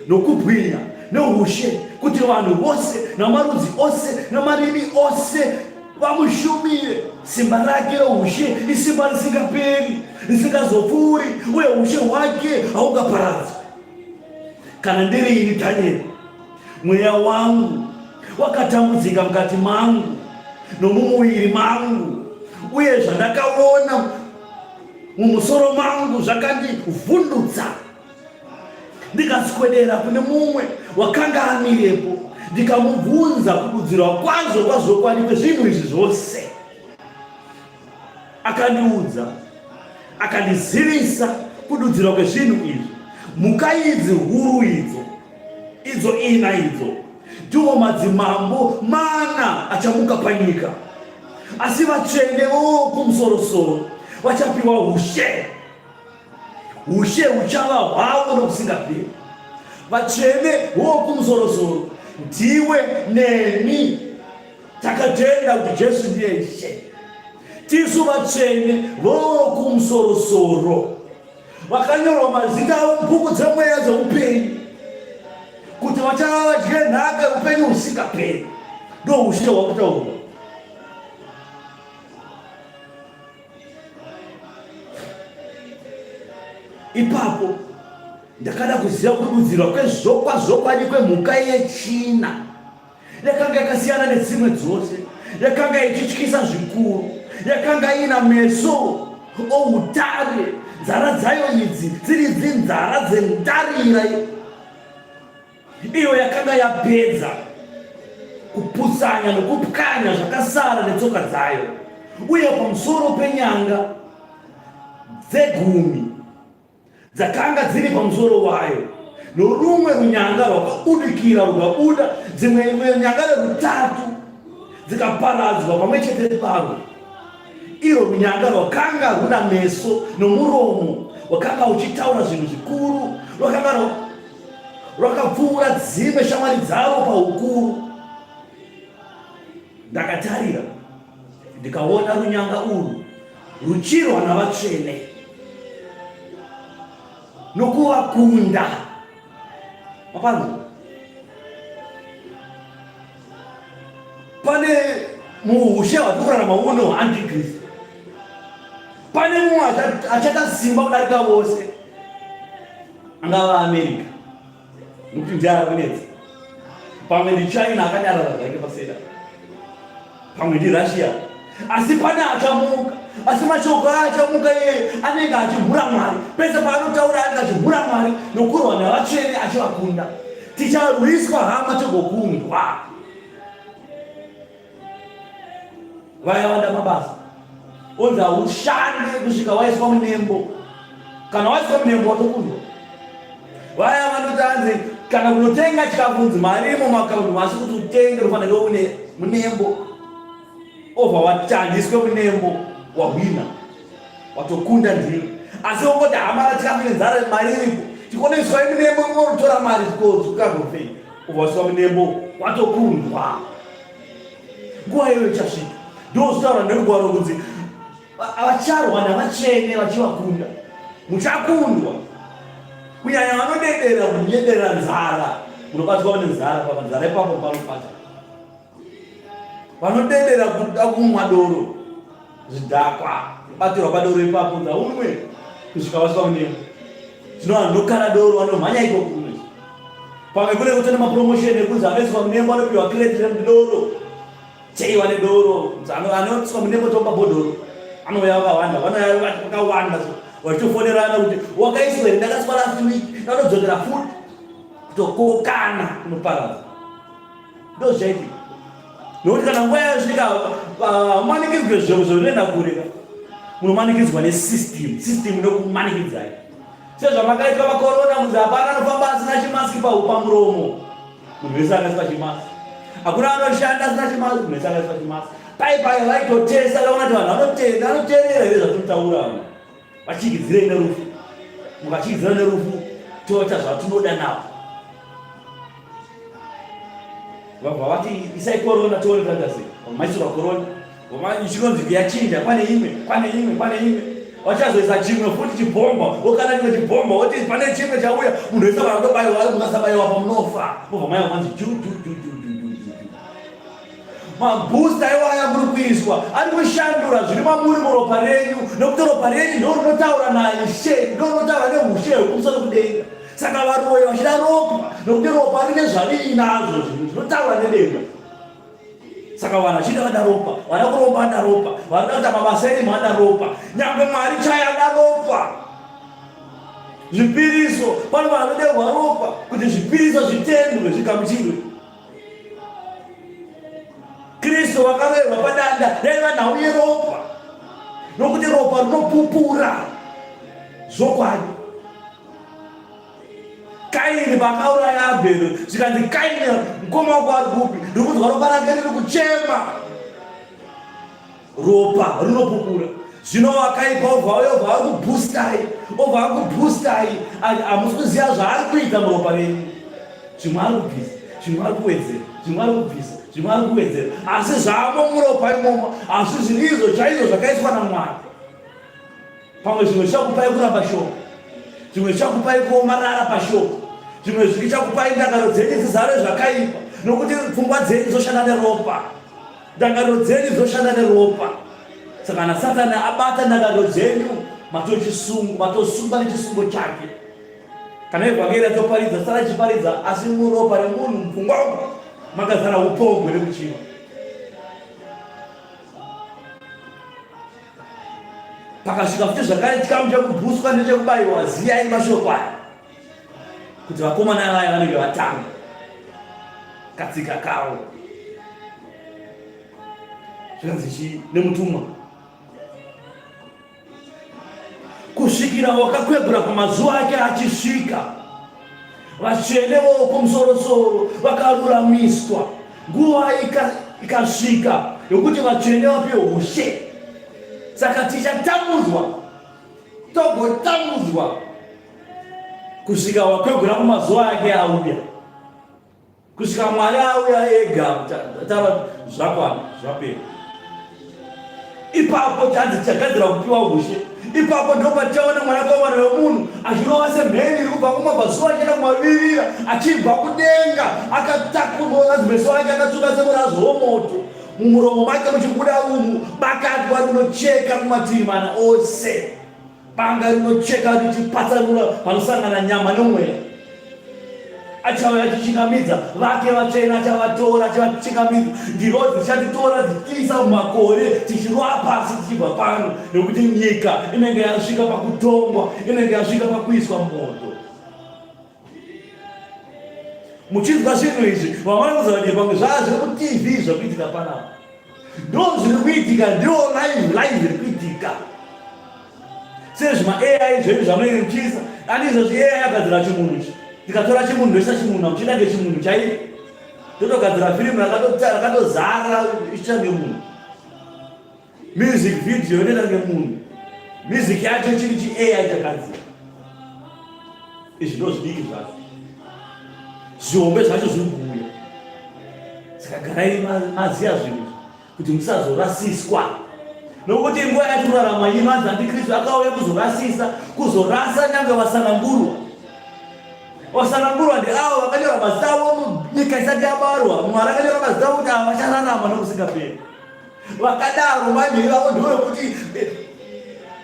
nokubwinya neushe kuti vanhu vose namarudzi ose namarimi ose vamushumire. Simba rake roushe isimba risingaperi, risingazopfuuri, uye ushe hwake haungaparadzwi. Kana ndiri ini Daniel, mweya wangu wakatambudzika mukati mangu nomumuviri mangu, uye zvandakaona mumusoro mangu zvakandivhundutsa. Ndikaswedera kune mumwe wakanga amirepo, ndikamubvunza kududzirwa kwazvo kwani kwezvinhu izvi zvose. Akandiudza, akandizivisa kududzirwa kwezvinhu izvi. Mhuka idzi huru idzo ina idzo ndiwo madzimambo mana achamuka panyika, asi vatsvene vokumusoro-soro vachapiwa ushe. Ushe huchava hwavo nokusingaperi. vatsvene vokumusoro-soro, ndiwe neni takatenda kuti Jesu ndiye Ishe. Tisu vatsvene vokumusoro-soro vakanyorwa mazita avo mubhuku dzemweya dzeupenyu kuti vachava vadye nhaka yeupenyu husingaperi. Ndo ushe hwakutaurwa. Ipapo ndakada kuziva kududzirwa kwezvokwazvokwadi kwemhuka yechina yakanga yakasiyana nedzimwe dzose, yakanga ichityisa zvikuru, yakanga ina meso outare, nzara dzayo idzi dziri dzinzara dzendarira. Iyo yakanga yapedza kupusanya nokupwanya zvakasara netsoka dzayo, uye pamusoro penyanga dzegumi dzakanga dziri pamusoro wayo, norumwe runyanga rwakabudikira rukabuda, dzimwe nyanga rerutatu dzikaparadzwa pamwe chete pamwe. Iro runyanga rwakanga runa meso nomuromo wakanga uchitaura zvinhu zvikuru, rwakanga rwakapfuura dzimwe shamwari dzavo paukuru. Ndakatarira ndikaona runyanga urwu ruchirwa navatsvene nokuvakunda. Mapanzo, pane muhushe hwatikurarama uno hweantikristu, pane mumwe achata simba kudarika vose, angava Amerika nokuti ndiara kunetsa, pamwe ndiChina akanyarara zvake paseda, pamwe ndiRussia, asi pane achamuka. Asi mashoko achamuka iye anenge achimhura Mwari. Pese paanotaura anenge achimhura Mwari nokurwa navatsvene achivakunda. Ticharwiswa hama togokundwa. Vaya vanda mabasa onzi haushande kusvika waiswa munembo. Kana waiswa munembo watokundwa. Vaya vanotanzi kana kunotenga chikafunzi mari mumakaundi masi kuti utenge unofanira une munembo. Obva watandiswe munembo wahwina watokunda ndiro. Asi ongoti hama tikafike nzara mari iripo tikoneswa munembo imorutora mari tikazofei. Obva waswa munembo watokundwa. Nguva iyo ichasvika. Ndozvitaura nerugwaro kunzi vacharwa navatsvene vachivakunda. Muchakundwa. Kunyanya vanodedera kunyedera nzara. Munobatwa nenzara papa, nzara ipapo panopata. Vanodedera kuda kumwa doro, zvidhakwa, batirwa padoro ipapo unwe kusvika waswa munembo. Zvino vanokara doro vanomhanya iko kumwe. Pamwe kune kutona mapromotion ekuti anoiswa munembo anopiwa kireti remudoro. Cheiwa nedoro, anoiswa munembo topa bodoro. Anouya vakawanda, vanouya vakawanda vachitofonerana kuti wakaiswa here, ndakaswa last week, ndanodzokera futi kutokokana kunoparadza. Ndo zvaitika. Nokuti kana nguva yasvika manikidzwe zvinhu zvinoenda kureka, munomanikidzwa nesystem inokumanikidzai. Sezvamakaitwa vakorona, munhu hapana anofamba asina chimasiki pamuromo, munhu wese akaiswa chimasiki. Hakuna anoshanda asina chimasiki, munhu wese akaiswa chimasiki. Pai vaitotesa kaona kuti vanhu vanoteerera here zvatinotaura, vachigidzirei nerufu. Mukachigidzira nerufu toita zvatinoda navo. Vabva vati isai korona tione takasi. Vamaiswa korona, chinonzi yachinja, pane imwe. Vachazoisa chimwe futi chibhomba, wokana chimwe chibhomba, woti pane chimwe chauya, munhu wese vanotobaiwa, mukasabayiwa pamunofa. Mobva maiwa manzi mabhusta iwaya muri kuiswa ari kushandura zviri mamuri muropa renyu, nokuti ropa renyu ndo rinotaura naIshe, ndo rinotaura neushe hwekumusoro kudenga. Saka varoya vachida ropa, nokuti ropa rine zvarinazvo zvinotaura nedenga. Saka vanhu vachida vada ropa, vada kuromba vada ropa, vada kuita mabasa enyu vada ropa, nyangwe Mwari chayada ropa. Zvipiriso, pano vanhu vanoderwa ropa kuti zvipiriso zvitendwe zvikamuchirwe. Kristu vakaverwa padanda daiva nhau yeropa, nokuti ropa rinopupura zvokwadi. Kaini vakauraya Abheri, zvikanzi Kaini mukoma wako ari kupi? Ndikuzwa ropa rake riri kuchema. Ropa rinopupura. Zvino vakaipa obva vakubhustai, hamusi kuziva zvaari kuita muropa renyu. zvimwe ari kubvisa, zvimwe ari kuwedzera, zvimwe ari kubvisa, zvimwe ari kuwedzera, asi zvamo muropa imomo, asi zviri izvo chaizvo zvakaiswa naMwari. Pamwe zvimwe zvichakupai kuramba shoko, zvimwe zvichakupai kuomarara pashoko, zvimwe zvichakupai ndangariro dzenyu dzizare zvakaipa, nokuti pfungwa dzenyu dzoshanda neropa, ndangariro dzenyu dzoshanda neropa. Saka kana Satani abata ndangariro dzenyu, matosungwa nechisungo chake. Kana evhangeri atoparidza, sara chiparidza, asi muropa remunhu mupfungwa makazara upombwe nekuchiva. Pakasvika futi zvakare chikamu chekubhuswa nechekubayiwa, ziyai mashoko aya kuti vakomana vaya vanenge vatanga katsika kavo. Zvinonzi nemutumwa, kusvikira wakakwegura pamazuva ake achisvika, vatsvenewo kumusoro-soro vakaruramiswa. Nguva ikasvika yokuti vatsvene vapiwe ushe. Saka tichatamudzwa, togotamudzwa kusvika wakwegura kumazuva ake auya, kusvika Mwari auya ega, tava zvakwana, zvapera. Ipapo tichagadzira kupiwa ushe. Ipapo ndipo patichaona Mwanakomana wemunhu achirova semheni iri kubva kumabvazuva achienda kumavirira, achibva kudenga, akatakurwa meso ake akatsvuka semurazi womoto, mumuromo make muchibuda umu bakatwa rinocheka kumativi mana ose, banga rinocheka richipatsanura panosangana nyama nomweya. Achauya achichingamidza vake vatsvene, achavatora achivachingamidza. Ndiro dzichatitora dzichiisa mumakore, tichirwa pasi tichibva pano, nekuti nyika inenge yasvika pakutongwa, inenge yasvika pakuiswa moto. Muchinzwa zvinhu izvi, vamwe kuziva kuti pamwe zvazviri kuTV zvakuitika panapa, ndo zviri kuitika, ndiwo live zviri kuitika. Sezvima AI zvedu zvamunenge muchiisa, andizvozvi AI yagadzira chimunhu ichi. Tikatora chimunhu ndoisa chimunhu amuchida ngechimunhu chaipo, totogadzira filimu rakatozara ichita ngemunhu, music video inoita ngemunhu, music yacho chiri chi-AI chagadzira. Izvi ndo zvidiki zvacho, zvihombe zvacho zviri kuuya. Saka garai maziya zvinhu kuti musazorasiswa, nokuti nguva yatirarama ino anzi Andikristu akauya kuzorasisa, kuzorasa nyange vasanangurwa. Vasanangurwa ndeavo vakanyora mazita avo nyika isati yabarwa. Mwari akanyora mazita avo kuti ava vachararama nokusingaperi. Vakadaro manyiri vavo ndowekuti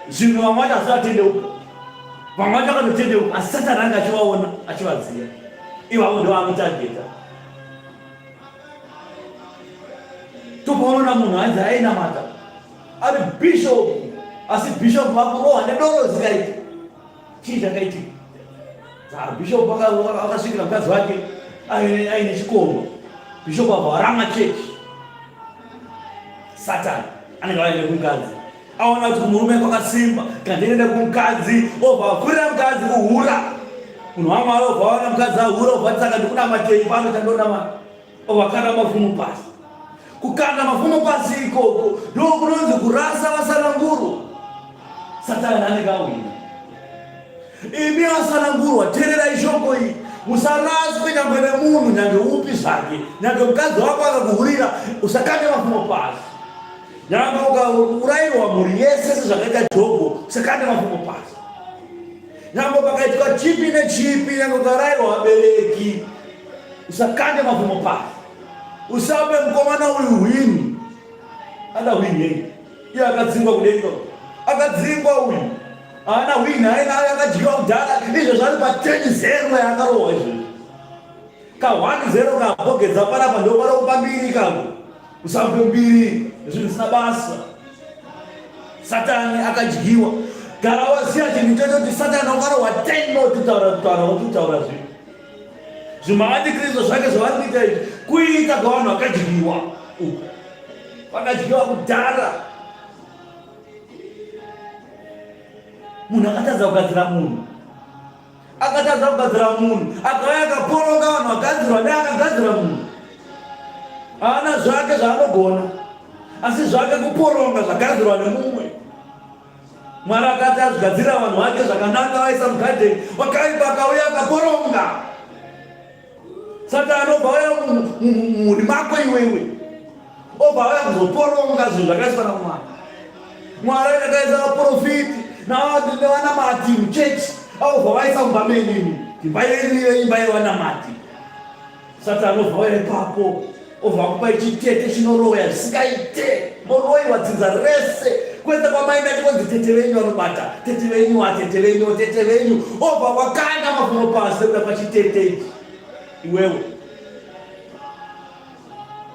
zvinhu vamwe vacho hazvivatendeuka, vamwe vacho vakatotendeuka, asi Satani anga achivaona achivaziva. Ivavo ndovanotargeta. Topaona munhu ainzi ainamata ari bishop, asi bishop vakurohwa nedoro zikaiti. Chii chakaitika? Bishop akasvikira mukadzi wake aine chikomba. Bishop abva warama chechi. Satani anenge aine kumukadzi, aona kuti murume kwakasimba, kandiende kumukadzi, obva akurira mukadzi kuhura. Munhu waMwari obva aona mukadzi ahura, obva tsaka ndikunamatei pano chandonamata, obva akanda mafumo pasi. Kukanda mafumo pasi ikoko ndo kunonzi kurasa vasanangurwa. Satani anenge awina. Imi vasanangurwa, teererai shoko iri, musaraswe nyangwe nemunhu nyange upi zvake. Nyange mukadzi wako akakuhurira, usakande mafumo pasi. Nyange ukaurayirwa mhuri yese sezvakaita Jobho, usakande mafumo pasi. Nyange pakaitika chipi nechipi, nyange ukarayirwa vabereki, usakande mafumo pasi. Usape mukomana uyu hwini, ada hwini yenyu, iye akadzingwa kudenga, akadzingwa uyu. Ana hwini aina akadyiwa kudhara, izvo zvari pa10-0 yakarohwa izvozvo. Ka1-0 kabhogedza panapa ndo paropa mbiri kako. Usape mbiri, zvinhu zvisina basa. Satani akadyiwa. Gara waziya chinhu ichocho kuti Satani akarohwa 10 kutaura zvinhu. Zvima Andikristu zvake zvavari kuita izvi, kuita kwavanhu vakadyiwa. Vakadyiwa kudhara. Munhu akatadza kugadzira munhu, akauya akaporonga vanhu vagadzirwa neakagadzira munhu. Haana zvake zvaanogona, asi zvake kuporonga zvagadzirwa nemumwe. Mwari akati azvigadzira vanhu vake zvakanaka, vaisa mugadheni, wakaipa akauya akaporonga. Satani obva wauya mumhuri mako iwewe, obva wauya kuzotoronga zvinhu zvakaiswa naMwari. Mwari akaisa vaprofiti nevanamati muchechi, obva vaisa mumba menyu, imba yenyu imba yevanamati. Satani obva wauya ipapo, obva kupai chitete chinoroya zvisingaite, moroyiwa dzinza rese, kwete kwamaenda chikonzi tete venyu vanobata, tete venyu watete venyu, tete venyu, obva wakanda mafumo pasi kuda pachitete ichi. Iwewe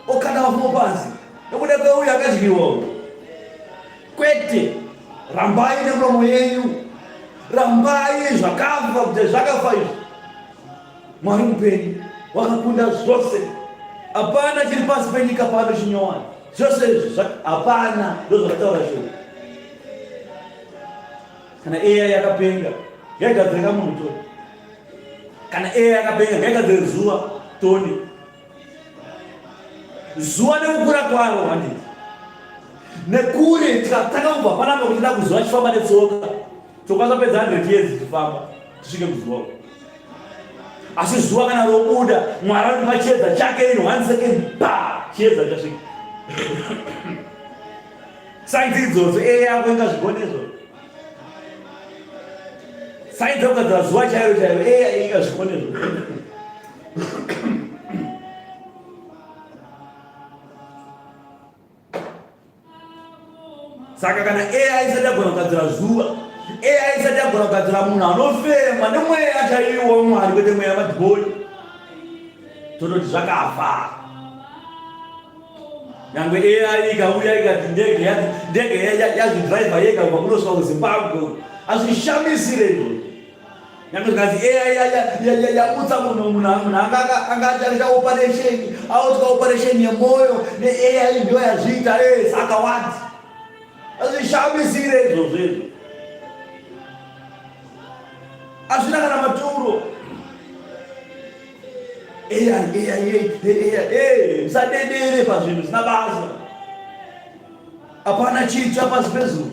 okanda mafumo pasi nekuda kweuyo akadyiwa. Kwete, rambai nemuromo yenyu, rambai zvakafa kuti zvakafa izvi. Mwari mupenyu wakakunda zvose, hapana chiri pasi penyika pano chinyowani. Zvose izvi hapana, ndozvakataura shoko. Kana AI yakapenga yaigadzirika munhu toni, kana AI yakapenga ngaigadzire zuva toni. Zuva nekukura kwaro handiti nekure takangobva panapa kuti da kuzuva chifamba netsoka tokwanisa pedza 100 years tichifamba tisvike kuzuva. Asi zuva kana robuda, Mwari ari pachiedza chake in 1 second, chiedza chasvika. Sainzi idzodzo AI yako ingazvigonezvo. Sainzi yakugadzira zuva chairo chairo, AI ingazvigonezvo. Saka kana AI isati yagona kugadzira zuva, AI isati yagona kugadzira munhu anofema nemweya chaiwo Mwari, kwete mweya madhibhoni, tototi zvakafa. Nyangwe AI ikauya ikati ndege yazvidhiraivha yega kubva kunosvika kuZimbabwe, hazvishamisire izvozvo. Nyangwe zikazi AI yamutsa munhu angati aita operation, autika operation yemwoyo, neAI ndiyo yazviita, saka wati hazvishamisire izvozvo izvo. Hazvina kana maturo. Musadedere pazvinhu zvisina basa. Hapana chitsva pasi pezuva,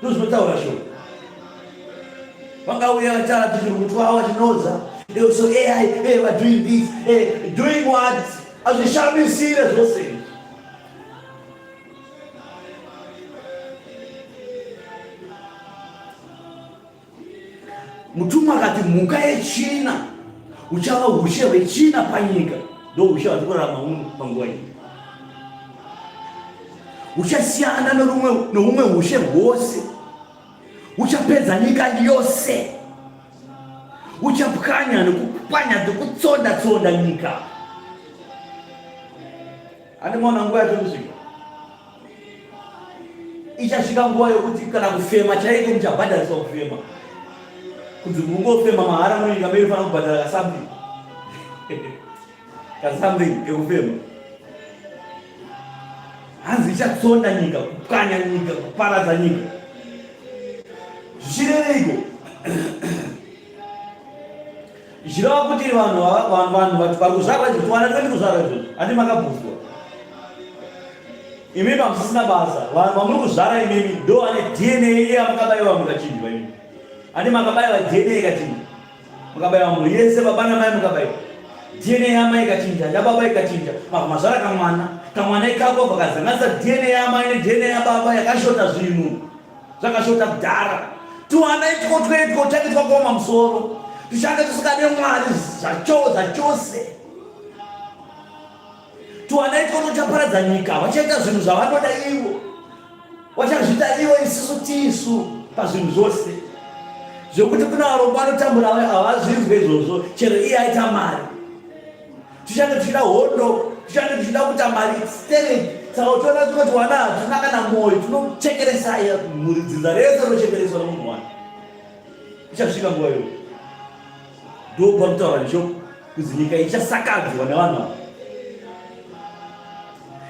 ndozvinotaura shoko. Vangauya vatara tichiri kutwawa chinoza, so AI, we're doing this, doing what? Hazvishamisire zvose izvi. Mutumwa akati mhuka yechina uchava ushe hwechina panyika, ndo ushe hwatikurarama panguva iyi. Uchasiyana neumwe ushe hwose, uchapedza nyika yose, uchapwanya nekupwanya nekutsonda nyika. Handimaona nguva yatokusvika, ichasvika nguva yokuti kana kufema chaiko muchabhadhariswa kufema. Kunzi mungofema mahara munyika medu fana kubhadhara kasamthing kekufema. Hanzi ichatsonda nyika, kupwanya nyika, kuparadza nyika. Zvichireiko? Zvirava kuti vanhu pakuzvarwa izvi tiwana tiri kuzvarwa izvozvo, handi makabvuswa. Imi pamusisina basa, vanhu vamuri kuzvara imimi ndo vane DNA yamakabayiwa mukachinjwa imi. Handi makabayiwa DNA ikachinja. Mukabayiwa munhu yese, baba namai mukabayiwa. DNA yamai ikachinja, yababa ikachinja. Mazvara kamwana ikako vakazanganisa DNA yamai neDNA yababa yakashota zvinhu. Zvakashota kudhara. Tiwana itikotakidzwa kuoma musoro. Tichange tisikade Mwari zvachose. Tiwana itikotochaparadza nyika, vachaita zvinhu zvavanoda ivo. Vachazviita ivo isusu tisu pazvinhu zvose. Zvokuti kuna varombo vanotambura havazvinzwe izvozvo, chero iye aita mari. Tichange tichida hondo, tichange tichida kuita mari stereki. Saka uchiona tinoti wana hatina kana mwoyo, tinochekeresa mhuri dzinza rese rinochekereswa nomunhu wani. Ichasvika nguva iyoyo. Ndo panutaura neshoko kuzi nyika ichasakadzwa nevanhu ava.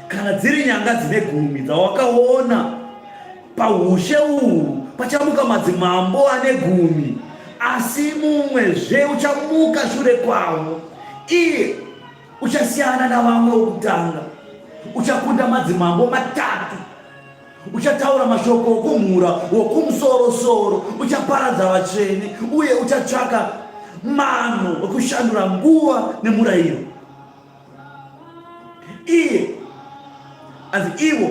Kana dziri nyanga dzine 10 dzawakaona paushe uhu pachamuka madzimambo ane 10, asi mumwezve uchamuka shure kwavo. Iye uchasiyana navamwe vokutanga, uchakunda madzimambo 3, uchataura mashoko okumhura wokumusoro-soro, uchaparadza vatsvene, uye uchatsvaka mano okushandura nguva nemurayiro. iye anzi ivo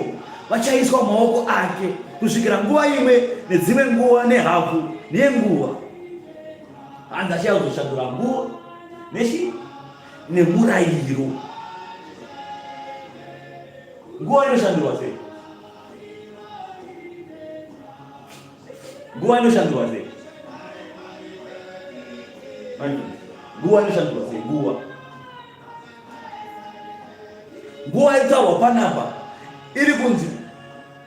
vachaiswa maoko ake kusvikira nguva imwe nedzimwe nguva nehafu nenguva. Hanzi achazoshandura nguva nemurayiro. Nguva inoshandurwa sei? Nguva inoshandurwa sei? Nguva inoshandurwa sei? Nguva itaurwa panapa iri kunzi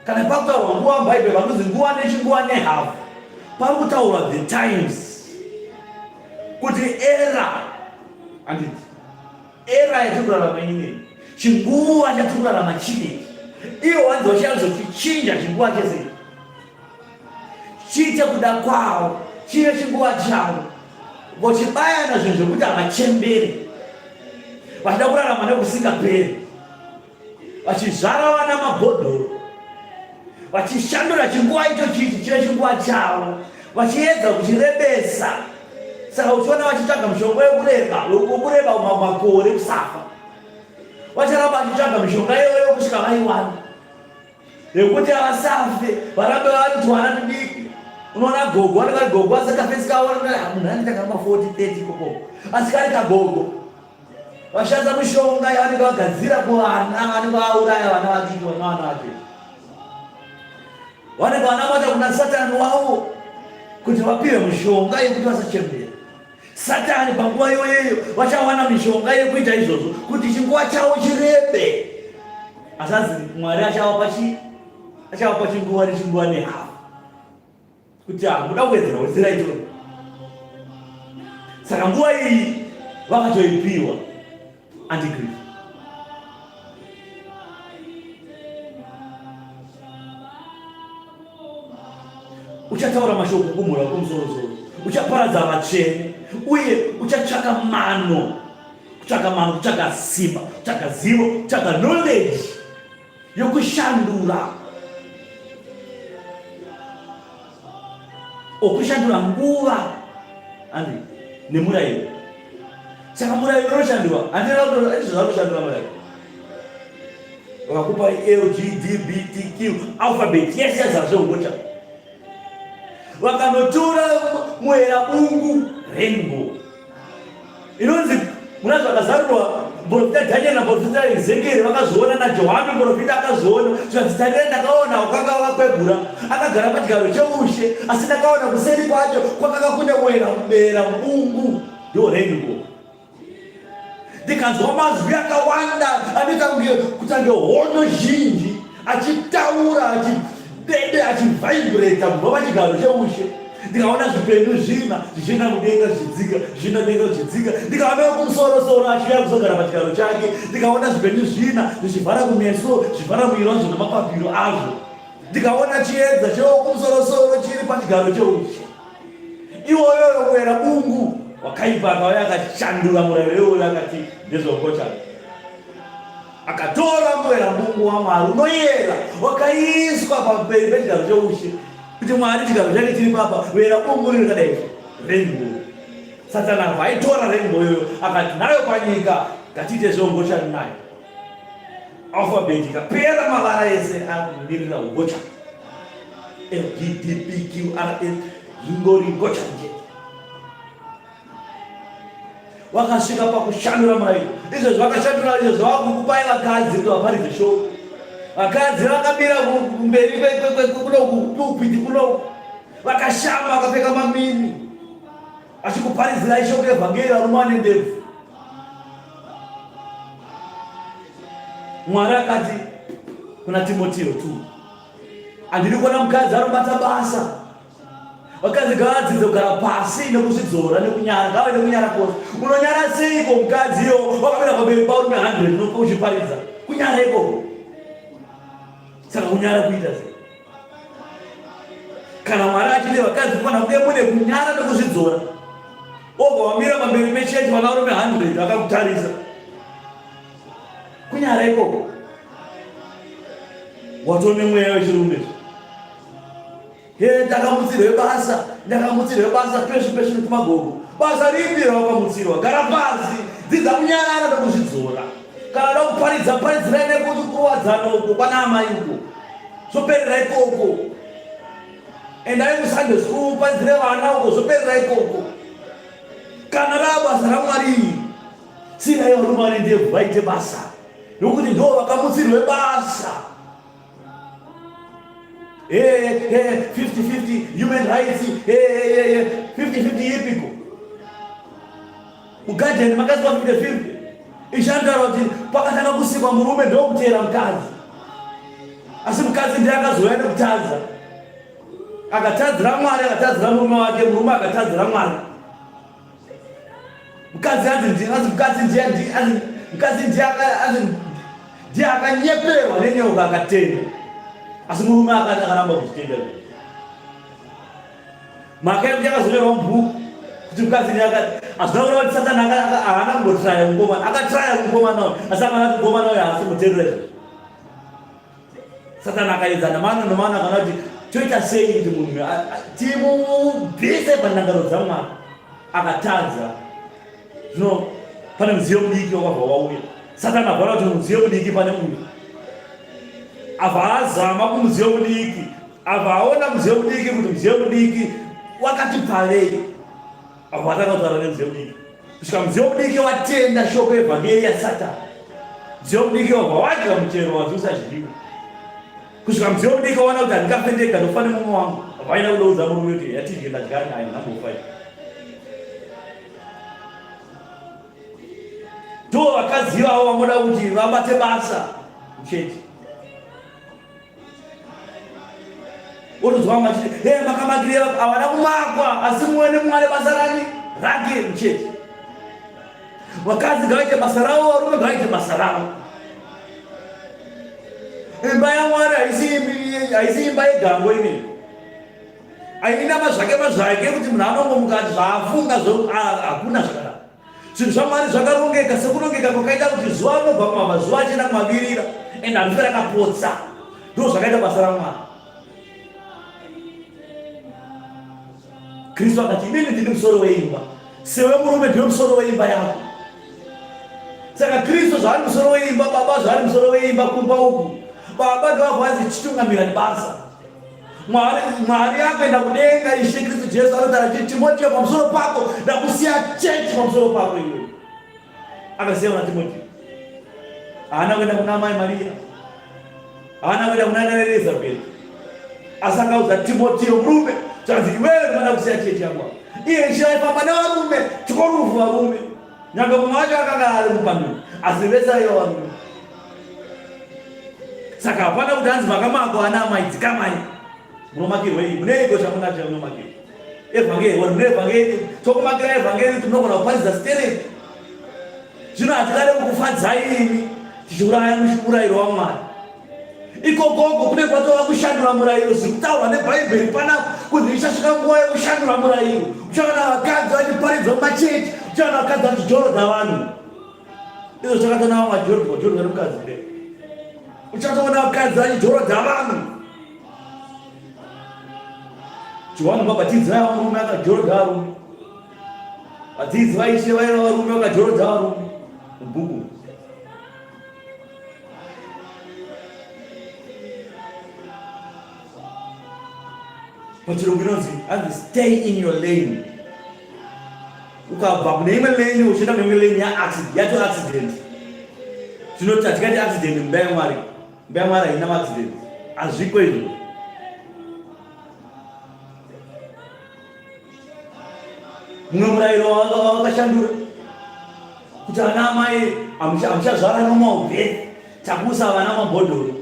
kana pakutaurwa nguva mubhaibheri vanonzi nguva nechinguva nehafu, pari kutaurwa the times, kuti era handiti era yatikurarama ineyi, chinguva chatikurarama chinechi, ivo vanzi vachazochinja chinguva chese chiite kuda kwavo, chive chinguva chavo, vochibayana zvinhu zvekuti havachembere, vachida kurarama nekusingaperi, vachizvara vana mabhodhoro, vachishandura chinguva icho chichi chive chinguva chavo, vachiedza kuchirebesa. Saka uchiona vachitsvaga mishonga yokureba makore kusafa, vacharamba vachitsvaga mishonga iyoyo kusvika vaiwana yekuti havasafe, varambe vari twana tudiki. Unoona gogo, vanenge vari gogo asakafesi kavo, munhu anetanga ma40-30 ikoko, asi kari kagogo vashandisa mishonga yavanenge vagadzira kuvana vanenge vauraya vana vadiki vana vacho, vanenge vanamata kuna satani wavo kuti vapiwe mishonga yekuti vasachembera. Satani panguva iyoyo vachawana mishonga yekuita izvozvo kuti chinguva chavo chirebe. Asazi Mwari achavapa chinguva nechinguva nehafu, kuti muda kuwedzera icho. Saka nguva iyi vakatoipiwa Antichrist. Uchataura mashoko kumura kumusoro-soro, uchaparadza vatsvene, uye uchatsvaka mano, kutsvaka simba, kutsvaka zivo, kutsvaka knowledge yokushandura, okushandura nguva nemurayiro. Saka murayiro unoshandurwa, handizvazvanoshandura murayiro. Vakakupa LGBTQ alphabet yese yazvazvogocha, vakanotora muhera bungu rainbow inonzi muna zvakazarurwa muprofita Dhanieri namuprofita Ezekeri vakazviona, naJohani muprofita akazviona. Zvikanzi ndakaona wakanga wakwegura akagara pachigaro cheushe, asi ndakaona kuseri kwacho kwakanga kune muhera bungu, ndo rainbow. Ndikanzwa mazwi akawanda anoita kutange hono zhinji achitaura achivhaibhureta mubva pachigaro cheushe. Ndikaona zvipenyu zvina zvichienda mudenga zvichidzika, zvichienda mudenga zvichidzika. Ndikaona kumusoro-soro achiuya kuzogara pachigaro chake. Ndikaona zvipenyu zvina zvichivhara kumeso, zvivhara muviri wazvo namapapiro azvo. Ndikaona chiedza chekumusoro-soro chiri pachigaro cheushe. Iwoyo muhera bungu wakaipa akauya akashandura murayiro iwoyo, akati ndezvokocha. Akatora muhera bungu waMwari unoyera wakaiswa pamberi pechigaro cheushe, kuti Mwari chigaro chake chiri papa, muhera bungu riri kadai rainbow. Satani aitora rainbow iyoyo akati nayo panyika ngatiite zveungochani nayo. Alphabet ikapera mavara ese anomirira ugocha, LGBTQRS ingori gocha nje. Wakasvika pakushandura murayiro, izvo zvakashandura izvo zvavakukupai vakadzi kuti vaparidze shoko. Vakadzi vakamira kumberi kwepulpiti kuno, vakashamba vakapfeka mamini, achikuparidzirai shoko evhangeri varume vane ndebvu. Mwari akati kuna Timotheo 2, handiri kuona mukadzi anobata basa. Vakadzi ngavadzidze kugara pasi nekuzvidzora nekunyara, ngave nekunyara kwose. Unonyara seiko mukadzi iyo wakamira pamberi paurume 100 unopa uchiparidza? Kunyara ikoko. Saka kunyara kuita sei? Kana Mwari achiti vakadzi kufanira kunge mune kunyara nekuzvidzora, obva wamira pamberi pechechi vanarume 100 vakakutarisa, kunyara ikoko. Watone mweya wechirume. Ndakamutsirwe basa peshe kumagogo. Basa ripi rawakamutsirwa? Gara pasi, dzidza kunyarara nekuzvidzora. kana kuparidza paridzira nekuti kuwadzana uko pana mai uko zoperera ikoko. Endai kuSunday school paridzire vana uko zoperera ikoko. Kana basa raMwari sinaiwo rumari ndebvu vaite basa nokuti ndo vakamutsirwe basa. 50-50 human rights, 50-50 ipiko mugadheni makasiwa 50-50 ishandara kuti pakatanga kusikwa murume ndokutera mukadzi, asi mukadzi ndiye akazouya nekutadza, akatadzira Mwari, akatadzira murume wake, murume akatadzira Mwari. Mukadzi ndiye akanyeperwa nenyoka akatenda, asi murume akati akaramba kuzvitenda. Mhaka yekuti yakazonyorwa mubhuku kuti mukadzi ndiye akati, hazvina kureva kuti Satani haana kungotraya mukomana, akatraya mukomana uyu, asi akana kuti mukomana uyu haasi mutererera. Satani akaedzana mano nemano akana kuti toita sei kuti munhu timubvise panhangano dzaMwari, akatadza. Zvino pane mudziyo mudiki wakabva wauya. Satani abvara kuti mudziyo mudiki pane munhu, abva azama kumudziyo mudiki, abva aona mudziyo mudiki kuti mudziyo mudiki wakati parei, abva atanga kutaura nemudziyo mudiki kusvika mudziyo mudiki watenda shoko evhangeri yaSatani. Mudziyo mudiki wabva wadya muchero wadzivisa zvidyiwa, kusvika mudziyo mudiki waona kuti handingapendeka ndofane mumwe wangu, abva aina kudoudza murume kuti yatidye ndadyari naye ndambofai. Ndo vakadzi ivavo vanoda kuti vabate basa muchechi. Otozwa machiti makamakire havana kumakwa, asi muone Mwari basa rake muchechi. Vakadzi ngavaite basa ravo, varume ngavaite basa ravo. Imba yaMwari haisi imba yegango ineyi, haina mazvake kuti munhu anongomukati zvaafunga hakuna zvakanaka. Zvinhu zvaMwari zvakarongeka sekurongeka kwakaita kuti zuva rinobva kumabva zuva achienda kumavirira, ende handife rakapotsa. Ndo zvakaita basa raMwari. Kristu akati inini ndiri musoro weimba, sewe murume ndiwe musoro weimba yako. Saka Kristu zvaari musoro weimba, baba zvaari musoro weimba kumba uku, baba ndovabvanzi chitungamira basa. Mwari akaenda kudenga, Ishe Kristu Jesu anotara kuti Timotheo pamusoro pako ndakusiya chechi pamusoro pako iwe. Akasiyawo naTimotheo. Haana kuenda kuna mai Maria, haana kuenda kuna Ana Elizabeth, asi akaudza Timotheo murume zvanzi iwewe ndinoda kusiya chechi yangu. Iye Ishe aifamba nevarume chikorufu varume, nyangwe mumwe wacho akanga ari mupanduki, asi vese aiva varume. Saka hapana kuti hanzi makamakwa ana amai dzikamai munomakirwe iyi, muneiko chamunacho munomakirwa evhangeri. Mune evhangeri, tokumakira evhangeri tinogona kuparidza stereki. Zvino hatikade kukufadzai imi tichiuraya murayiro waMwari. Ikokoko kune kwatova kushandura murayiro, zviri kutaurwa nebhaibheri panapa kuti ichasvika nguva yekushandura murayiro. Uchaona vakadzi vachiparidza mumachechi, uchaona vakadzi vachijorodha vanhu. Izvo zvakatonawo majorodha mukadzi kudai. Uchatoona vakadzi vachijorodha vanhu. Johani mabhatidzi vaiva murume akajorodha varume, vadzidzi vaIshe vaiva varume vakajorodha varume mubhuku. Pachirungu inonzi stay in your lane. Ukabva kune imwe lane uchienda kune imwe lane yato accident. Zvinoti hatikati accident mumba yaMwari. Mumba yaMwari haina maaccident, hazviko izvo. Mumwe murayiro wakashandura kuti ana amai hamuchazvara nomaubheri, takusa vana mabhodhoro.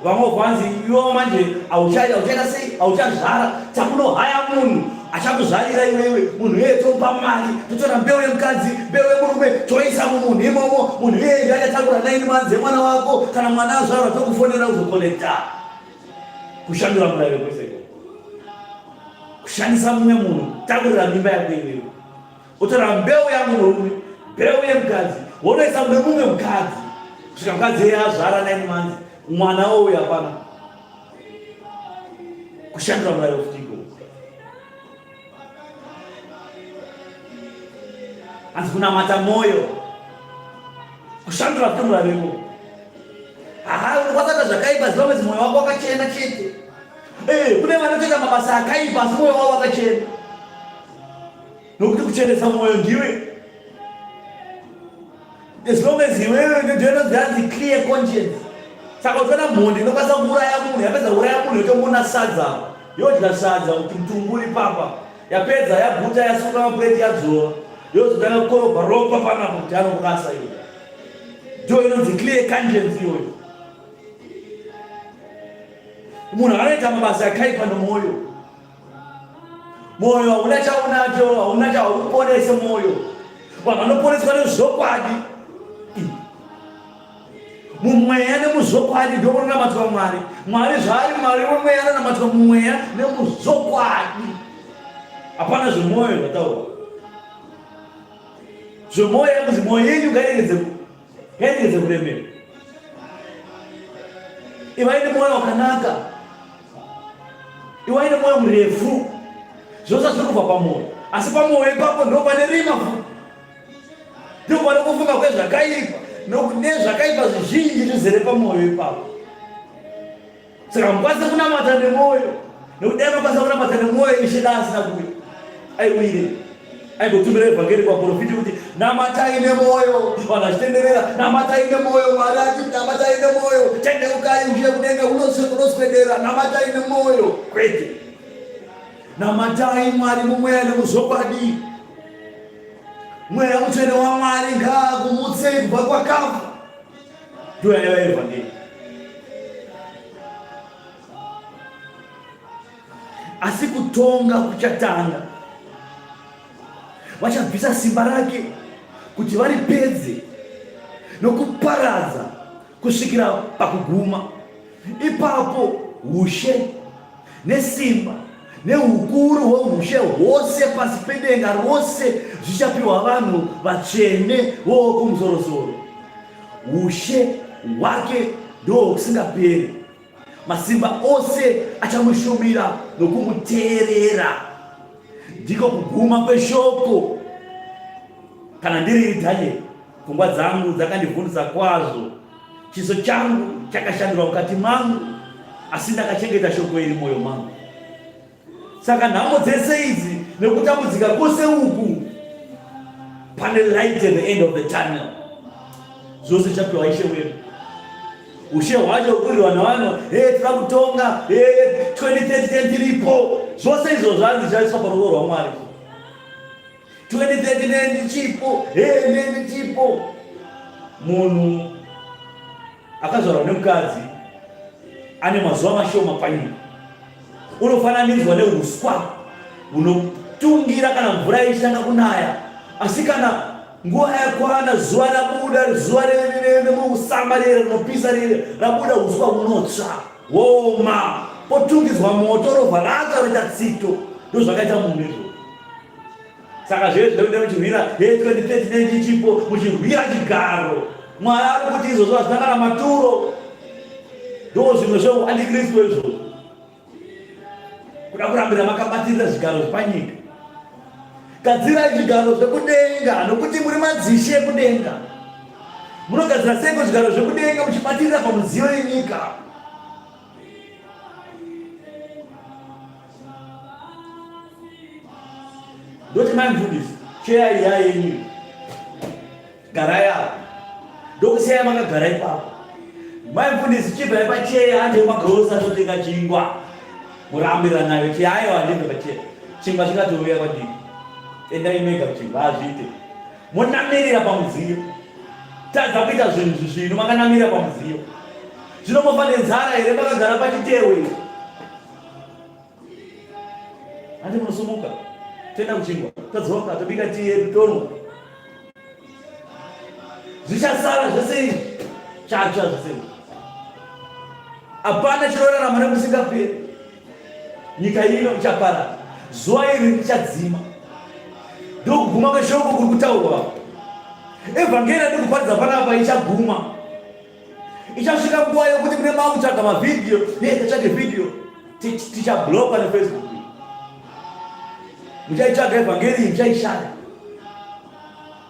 Vamwe vanzi iwewo manje hauchaita sei, hauchazvara, takunohaya munhu achakuzvarira iwewe. Munhu iyeye tomupa mari, totora mbeu yemukadzi, mbeu yemurume toisa mumunhu imomo. Munhu iyeye ndiye achatakura 9 months yemwana wako, kana mwana azvarwa tokufonera kuzokolekta. Kushandura murayiro kwese iko, kushandisa mumwe munhu takurira mimba yako iwewe. Utora mbeu yamurume, mbeu yemukadzi, wonoisa mune mumwe mukadzi, kusvika mukadzi iyeye azvara 9 months, mwana uyu hapana. Kushandura murayiro futi iko. Hanzi kunamata moyo, kushandura kutombo raveko. Kwasaka zvakaipa as long as mwoyo wako wakachena chete. Kune vanotoita mabasa akaipa asi mwoyo wavo wakachena. Nokuti kuchenesa mwoyo ndiwe. As long as iwewe ndoinonzi clear conscience. Saka utoona mhondi inokwanisa kuuraya munhu, yapedza kuuraya munhu yotombona sadza. Yodya sadza kuti mutumbu uri papa. Yapedza yaguta yasuka mapureti yadzora. Yozotanga kukorobha ropa panapo kuti anokurasa iwe. Ndo inonzi clear conscience iyoyo. Munhu anoita mabasa akaipa nomwoyo. Mwoyo hauna chaunacho, hauna chauponese mwoyo. Vanhu vanoponeswa nezvokwadi. Mumweya nemuzvokwadi ndio munonamatwa Mwari. Mwari zvaari Mwari wemweya anonamatwa mumweya nemuzvokwadi. Hapana zvemwoyo zvataura. Zvemwoyo yakuzi mwoyo yenyu ngairegedze kuremera. Ivai nemwoyo wakanaka. Ivai nemwoyo murefu. Zvose zviri kubva pamwoyo. Asi pamwoyo ipapo ndo pane rima. Ndo pane kufunga kwezvakaipa. Nezvakaipa zvizhinji zvizere pamwoyo ipapo. Saka mukwanise kunamata nemwoyo. Nekuti dai makwanisa kunamata nemwoyo Ishe asina kuuya. Aiwire. Aingotumira evhangeri kwaprofiti kuti namatai nemwoyo. Vanhu vachitenderera namatai nemwoyo. Mwari achiti namatai nemwoyo. Tendeukai uye kudenga unoswedera. Namatai nemwoyo. Kwete. Namatai Mwari mumweya nemuzvokwadi. Mweya mutsvene waMwari ngaakumutse kubva kwakafa. Ndiyo yaiva evhangeri. Asi kutonga kuchatanga. Vachabvisa simba rake kuti varipedze nokuparadza kusvikira pakuguma. Ipapo ushe nesimba neukuru hweushe hwose pasi pedenga rose zvichapiwa vanhu vatsvene vokumusoro-soro. Ushe hwake ndo kusingaperi. Masimba ose achamushumira nokumuteerera. Ndiko kuguma kweshoko. Kana ndiri Daniel, pfungwa dzangu dzakandivhundisa kwazvo. Chiso changu chakashandurwa mukati mangu, asi ndakachengeta shoko iri mwoyo mangu. Saka nhamo dzese idzi nekutambudzika kwose uku, pane light at the end of the tunnel. Zvose chapiwa Ishe wedu. Ushe hwacho kurirwa navanhu, tira kutonga, 2030 tiripo. Zvose izvo zvanzi zvichaiswa paruoko rwaMwari. 2039 chipo, neni chipo. Munhu akazvarwa nemukadzi ane mazuva mashoma panyika. Unofananidzwa neuswa hunotungira kana mvura ichitanga kunaya. Asi kana nguva yakwana, zuva rabuda, zuva remusamba rinopisa rabuda, uswa hunotsva wooma, potungidzwa moto, robva rakaita tsito. Ndo zvakaita munhu izvo. Saka zvezvo muchirwira 2039 chipo, muchirwira chigaro. Mwari ari kuti izvozvo hazvina kana maturo. Ndo zvimwe zveuandikristu izvozvo. Kuda kurambira makabatirira zvigaro zvepanyika. Gadzirai zvigaro zvekudenga, nokuti muri madzishe ekudenga. Munogadzira seiko zvigaro zvekudenga muchibatirira pamudziyo yenyika? Ndoti maimvundisi, cheya iya yenyu. Garai apo. Ndokusiyai makagara ipapo. Maimvundisi chibva pacheya ande magorosa totenga chingwa. Murambira nayo cheyayo handibve pacheya. Chingwa chikatouya kwandiri. Endai mega kuchingwa hazviite. Munamirira pamudziyo. Tadza kuita zvinhu zvino makanamirira pamudziyo. Zvinomofa nenzara here makagara pachitewe. Handi munosumuka. Tenda kuchingwa. Tadzoka tobika tii yedu tonwa. Zvichasara zvese izvi. Chatsva zvese izvi. Hapana chinorarama nekusingaperi. Nyika ino ichaparara. Zuva iri richadzima. Ndokuguma kweshoko kuri kutaurwa. Evhangeri ndikuparidza panapa ichaguma. Ichasvika nguva yokuti mune makutsvaga mavhidhiyo, tatsvage vhidhiyo, tichabloka neFacebook. Muchaitsvaga evhangeri muchaishaya.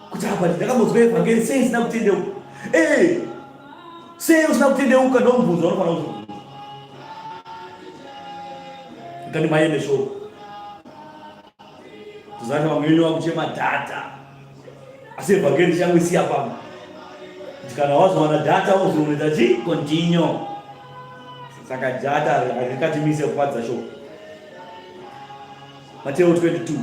Kuti apa ndakambodzwa evhangeri sei isina kutendeuka. sei usina kutendeuka ndo mvuzo unofana kuzungumza. Ngani maende show. Tuzana wamwili wa kuchema data. Asi evangeli changu isi hapa. Tikana wazo wana data wazo unetaji continue. Saka data alikati mise kupata show. Mateo 22.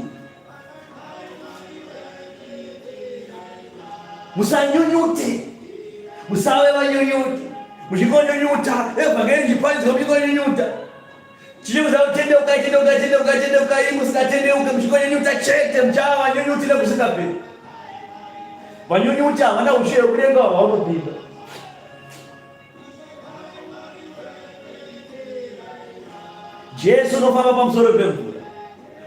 Musanyunyute. Musawe wanyunyute. Mushikonyunyuta. Evangeli jipanze kubikonyunyuta. Chimu za utendeuka imu sikatendeuka mshikonyunyuta chete mchawa nyunyutile kusikape. Wanyunyuta wana ushire kulenga wawopinda. Jesu nofamba pamusoro pemvura.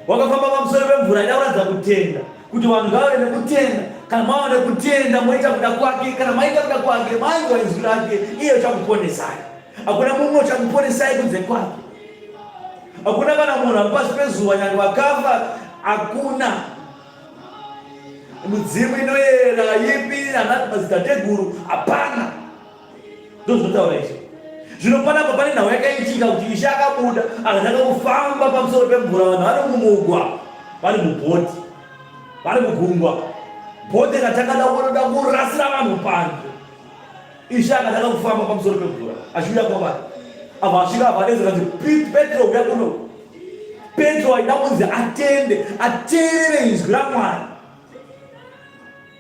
Wakafamba pamusoro pemvura ndauraza kutenda. Kuti vanhu ngavene kutenda. Kana maone kutenda moita kuda kwake, kana maita kuda kwake, mangu wa inzwi lake, iyo chakuponesai. Hakuna mungu chakuponesai kunze kwake. Hakuna kana munhu apasi pezuva nyani wakafa, hakuna. Mudzimu inoyera yipi anati mazitateguru hapana. Ndozvotaura izvo. Zvino panapa pane nhau yakaitika kuti Ishe akabuda akatanga kufamba pamusoro pemvura, vanhu vari mumugwa, vari mubhoti, vari mugungwa. Bhoti rakatanga kuda kurasira vanhu panze. Ishe akatanga kufamba pamusoro pemvura achiuya kwavari. Ava asvika apa adedzera kuti Petro uya kuno. Petro aida kunzi ateerere inzwi raMwari.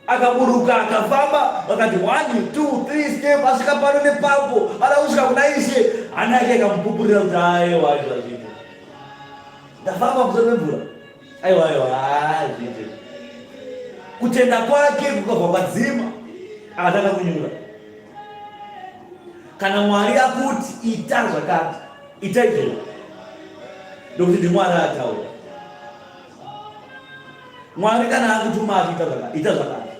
Akaburuka akafamba akati 1 2 3 step asvika pano nepapo ada kusvika kuna Ishe. Hana yake akamupupurira kuti aiwa zvazvite ndafamba pamusoro pemvura aiwa zvite. Kutenda kwake kukabva kwadzima akatanga kunyura. Kana Mwari akuti ita zvakati ita izvozvo ndokuti ndiMwari ataura. Mwari kana akutuma ita zvakati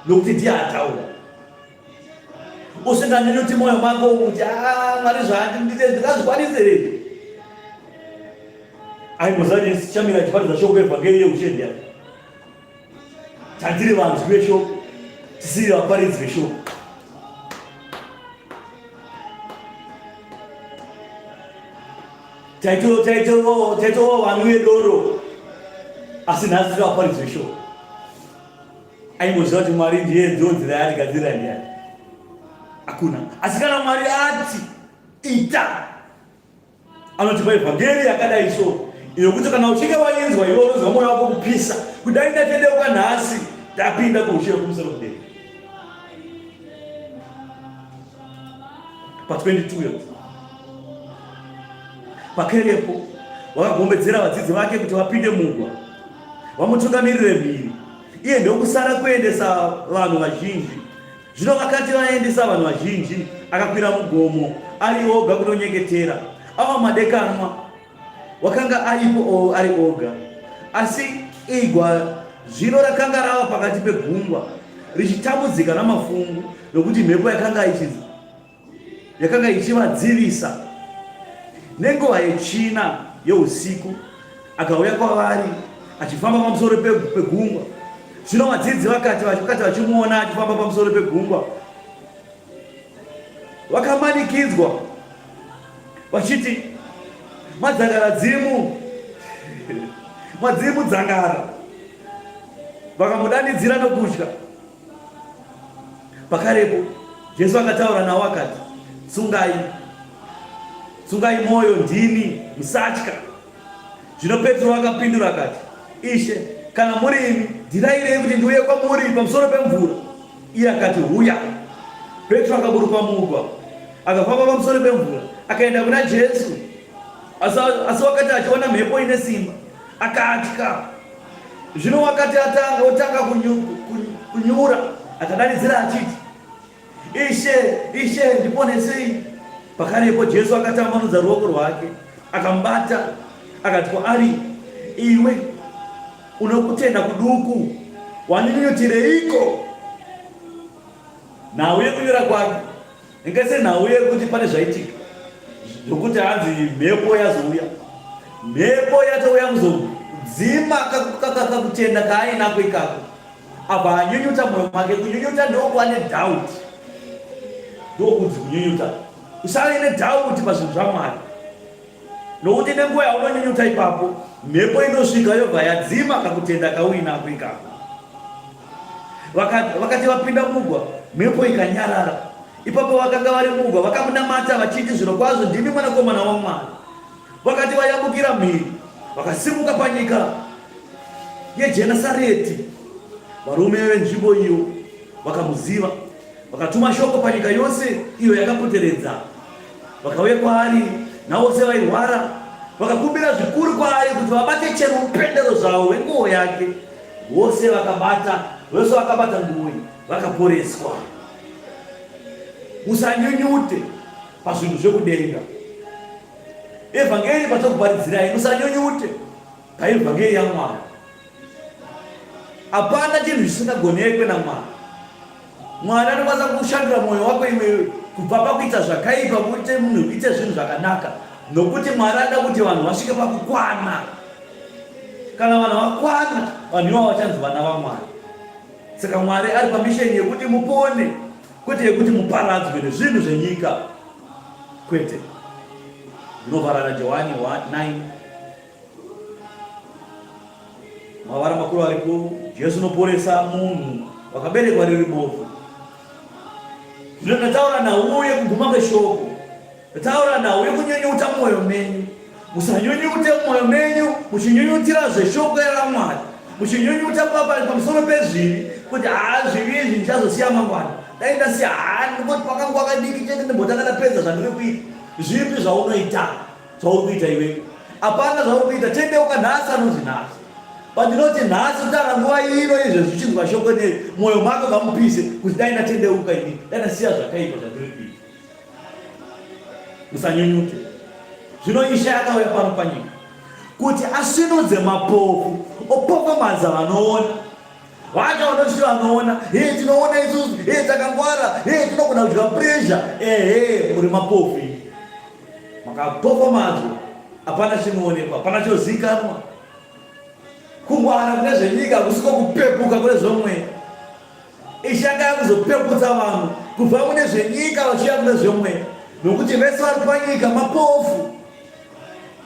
nokuti ndiye ataura. Usinganyanya kuti moyo mako kuti Mwari ndingazvikwanise here. Aimuzani sichamira chiparidza shoko evhangeri yeushendi yake. Tandiri vanhu veshoko tisiri vaparidzi veshoko. Taito vanhu vedoro asi nhasi tiri vaparidzi veshoko. Aimboziva kuti Mwari ndiye nzira yaanigadzira ndiani? Hakuna. Asi kana Mwari ati ita, anotipa evhangeri yakadai so inokuti kana uchinge wainzwa iwe unonzwa mwoyo wako kupisa kudai ndatendeuka nhasi ndapinda kuushe kumusoro kudenga. Pa 22 years pakerepo wakagombedzera vadzidzi vake kuti vapinde mugwa vamutungamirire mhiri. Iye ndokusara kuendesa vanhu vazhinji. Zvino vakati vaendesa vanhu vazhinji akakwira mugomo ari oga kunonyengetera. Ava madekanwa wakanga aripo ari oga. Asi igwa zvino rakanga rava pakati pegungwa richitambudzika namafungu nokuti mhepo yakanga ichivadzivisa. Nenguva yechina yeusiku akauya kwavari achifamba pamusoro pegungwa. Zvino vadzidzi vakati vachimuona achifamba pamusoro pegungwa vakamanikidzwa vachiti, madzangara madzimu dzangara. Vakamudanidzira nokutya. Pakarepo Jesu akataura navo akati, tsungai mwoyo, ndini, musatya. Zvino Petro akapindura akati, Ishe, kana muri imi ndirayirei kuti ndiuye kwamuri pamusoro pemvura. Iye akati, uya. Petro akaburuka mugwa akafamba pamusoro pemvura akaenda kuna Jesu. Asi wakati achiona mhepo ine simba akatya. Zvino wakati otanga kunyura akadanidzira achiti, Ishe ndiponesei. Pakarepo Jesu akatambanudza ruoko rwake akamubata akati kwaari, iwe unokutenda kuduku, waninyutireiko? Nauye kunyura kwake ingase nauye kuti pane zvaitika zvokuti hanzi mhepo yazouya. Mhepo yatouya kuzodzima kakutenda kaainako ikako. apa anyunyuta moyo wake. Kunyunyuta ndio kwa ne doubt, ndio kunyunyuta. Usale ne doubt pazvinhu zvaMwari, nokuti nenguva yaunonyunyuta ipapo mhepo inosvika yobva yadzima kakutenda kauina kuika. Vakati vapinda mugwa, mhepo ikanyarara. Ipapo vakanga vari mugwa vakamunamata vachiti, zviro kwazvo ndimi mwanakomana waMwari. Vakati vayambukira mhiri, vakasimuka panyika yeGenasareti, varume venzvimbo iyo vakamuziva, vakatuma shoko panyika yose iyo yakapoteredza. Vakauya kwaari navose vairwara, vakakumbira zvikuru kwaari kuti vabate chero mupendero zvavo wenguo yake. Vose vakabata, vose vakabata nguo, vakaporeswa. Musanyunyute pazvinhu zvekudenga. Evhangeri patokubharidzirai, musanyunyute paevhangeri yaMwari. Hapana chinhu chisingagonekwe naMwari. Mwari anokwanisa kushandura mwoyo wako iwe kubva pakuita zvakaipa kuti munhu uite zvinhu zvakanaka, nokuti Mwari ada kuti vanhu vasvike pakukwana. Kana vanhu vakwana, vanhu ivo vachanzi vana vaMwari. Saka Mwari ari pamisheni yekuti mupone, kwete yekuti muparadzwe nezvinhu zvenyika, kwete. Ndinovhara naJohani 9. Mavara makuru aripo. Jesu unoporesa munhu wakaberekwa riri bofu. Zvino ndataura nauye kuguma kweshoko, ndataura nauye kunyunyuta mwoyo menyu. Musanyunyute mwoyo menyu muchinyunyutira zveshoko raMwari, muchinyunyuta pamusoro pezvivi, kuti zvivi izvi ndichazosiya mangwana. Dai ndasiya ndingoti pakangu akadiki chete ndimbotanga ndapedza zvandiri kuita. Zvipi zvaunoita, zvauri kuita iwewe? Hapana zvauri kuita. Tendeuka nhasi anonzi nhasi. Pandinoti nhasi kutanga nguva ino izvo zvichinzwa shoko mwoyo mako ngamupise kuti dai ndatendeuka ini, dai ndasiya zvakaipa zvandiri kuita. Musanyunyute. Zvino Ishe akauya pano panyika kuti asvinudze mapofu, opofomadza vanoona. Vacha vanosvika vanoona, tinoona isusu, takangwara, tinogona kudya pressure. Muri mapofu. Makapofomadzwa, hapana chinoonekwa, hapana chozikanwa. Kungwara kune zvenyika kusiko kupepuka kune zvomweya. Ishe akauya kuzopeputsa vanhu kubva kune zvenyika vachiya kune zvomweya, nokuti vese vari panyika mapofu.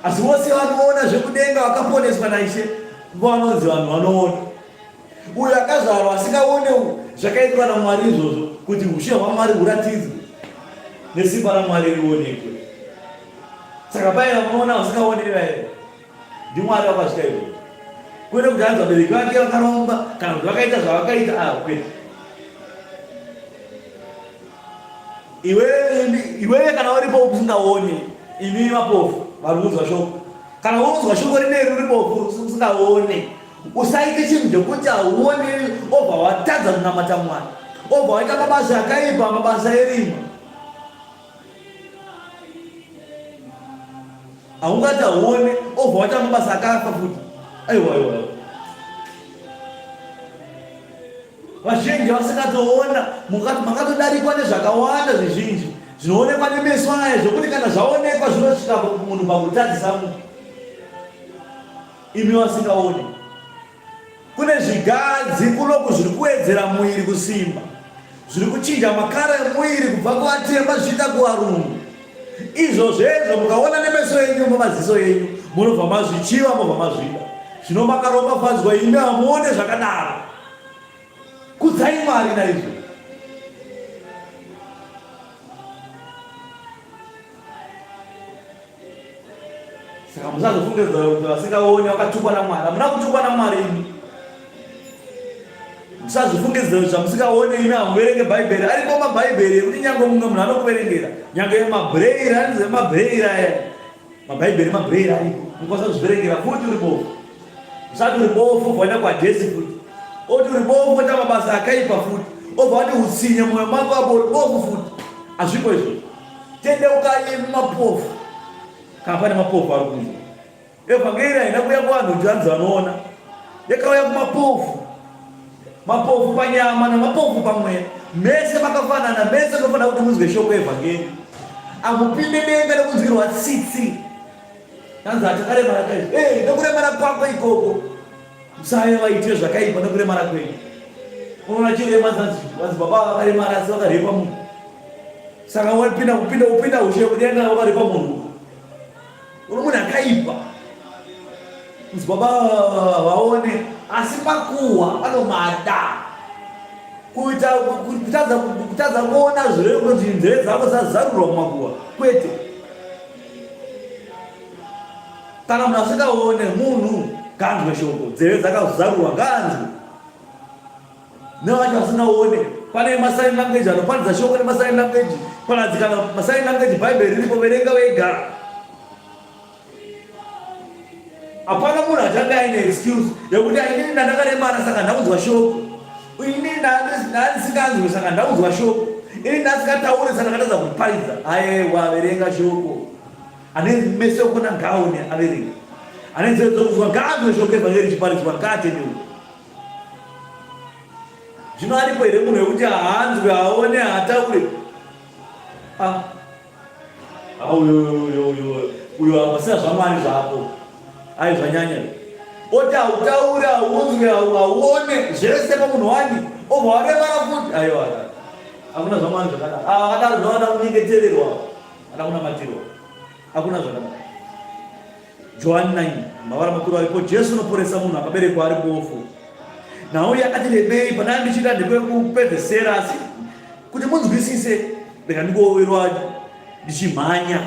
Asi vose vanoona zvekudenga vakaponeswa naIshe, vanonzi vanhu vanoona. Uyo akazvarwa asikaone zvakaitwa naMwari izvozvo, kuti ushe hwaMwari huratidzwe nesimba raMwari rionekwe. Saka paya vanoona vasikaonera here, ndiMwari vakasvika izvozvo. Kwete kuti hanzi vabereki vake vakaromba kana kuti vakaita zvavakaita, kwete. Iwewe kana uripo usingaoni, imi mapofu vari kunzwa shoko. Kana unonzwa shoko rineri uri bofu usingaoni, usaite chinhu chekuti hauoni, obva watadza kunamata Mwari, obva waita mabasa akaipa, mabasa erima. Haungati hauoni, obva waita mabasa akafa futi. Aiwa. Vazhinji vasingatoona, makatodarikwa nezvakawanda zvizhinji zvinoonekwa nemeso aya, zvokuti kana zvaonekwa zvinosvika munhu pakutadzisa munhu. Imi vasingaoni, kune zvigadzi kunoku zviri kuwedzera mwiri kusimba, zviri kuchinja makara emwiri kubva kuvatemba zvichiita kuvarungu. Izvo zvezvo mukaona nemeso yenyu mumaziso yenyu, munobva mazvichiva, mobva mazvida. Zvino makaromafadzwa imi hamuone zvakadaro. Kudzai Mwari naizvo. Saka musazofunge kuti vasingaoni vakatukwa naMwari. Hamuna kutukwa naMwari imi. Musazofungidzira kuti zvamusingaoni imi hamuverenge Bhaibheri. Aripo mabhaibheri ekuti nyange mumwe munhu anokuverengera. Nyange mabhureiri, anonzi mabhureiri aya. Mabhaibheri mabhureiri aripo. Mukwanisa kuzviverengera futi uri bofu. Usati uri bofu waenda kwaJesu futi. Oti uri bofu waita mabasa akaipa futi. Obva wati utsinye mwoyo mako apo uri bofu futi. Hazvipo izvozvo. Tendeuka imi mapofu. Kana pane mapofu ari kunzwa. Evhangeri haina kuuya kuvanhu kuti vanzi vanoona. Yakauya kumapofu. Mapofu panyama namapofu pamweya. Mese makafanana, mese makafanana kuti munzwe shoko evhangeri. Amupinde denga nekunzwirwa tsitsi. Tanzi atakaremara kaizvo. Nekuremara kwako ikoko. Musave vaitire zvakaipa nekuremara kwenyu. unaona chirema zanzi baba vakaremara vakarepa munhu saka upinda ushedenga vakarepa munhu uno munhu akaipa kunzi baba vaone asi pakuwa vanomada kutadza kuona zvirevo kuti nzeve dzako dzazarurwa mumakuwa kwete. Kana munhu asikaone munhu ngaanzwe shoko, nzeve dzakazarurwa ngaanzwe. Nevacho vasinaone, pane masign language anopanidza shoko nemasign language, panadzikana masign language bhaibheri riripo, verenga wega. Hapana munhu achanga aine excuse yekuti inini ndakaremara saka ndakunzwa shoko, inini ndandisikanzwi saka ndakunzwa shoko, inini ndasikatauri saka ndatadza kuparidza. Aiwa, verenga shoko. Ane meso kuna ngaone averenga, ane nzeve dzokuzwa ngaanzwe shoko evhangeri richiparidzwa ngaatendeuka. Zvino aripo here munhu wekuti haanzwe aone hataure? Uyo hamasina zvamwari zvapo, ai zvanyanya oti hautaure haunzwe hauone zvese pamunhu wani obva waremara futi. Aiwa, hakuna zvamwari zvakadaro. Akadaro zvavada kunyengetererwa, ada kunamatirwa, hakuna zvakadaro. Johani 9 mavara makuru aripo. Jesu unoporesa munhu akaberekwa ari bofu. Nauya akati rebei pana ndichida ndekupedzesera, asi kuti munzwisise rega ndingowerwa ndichimhanya.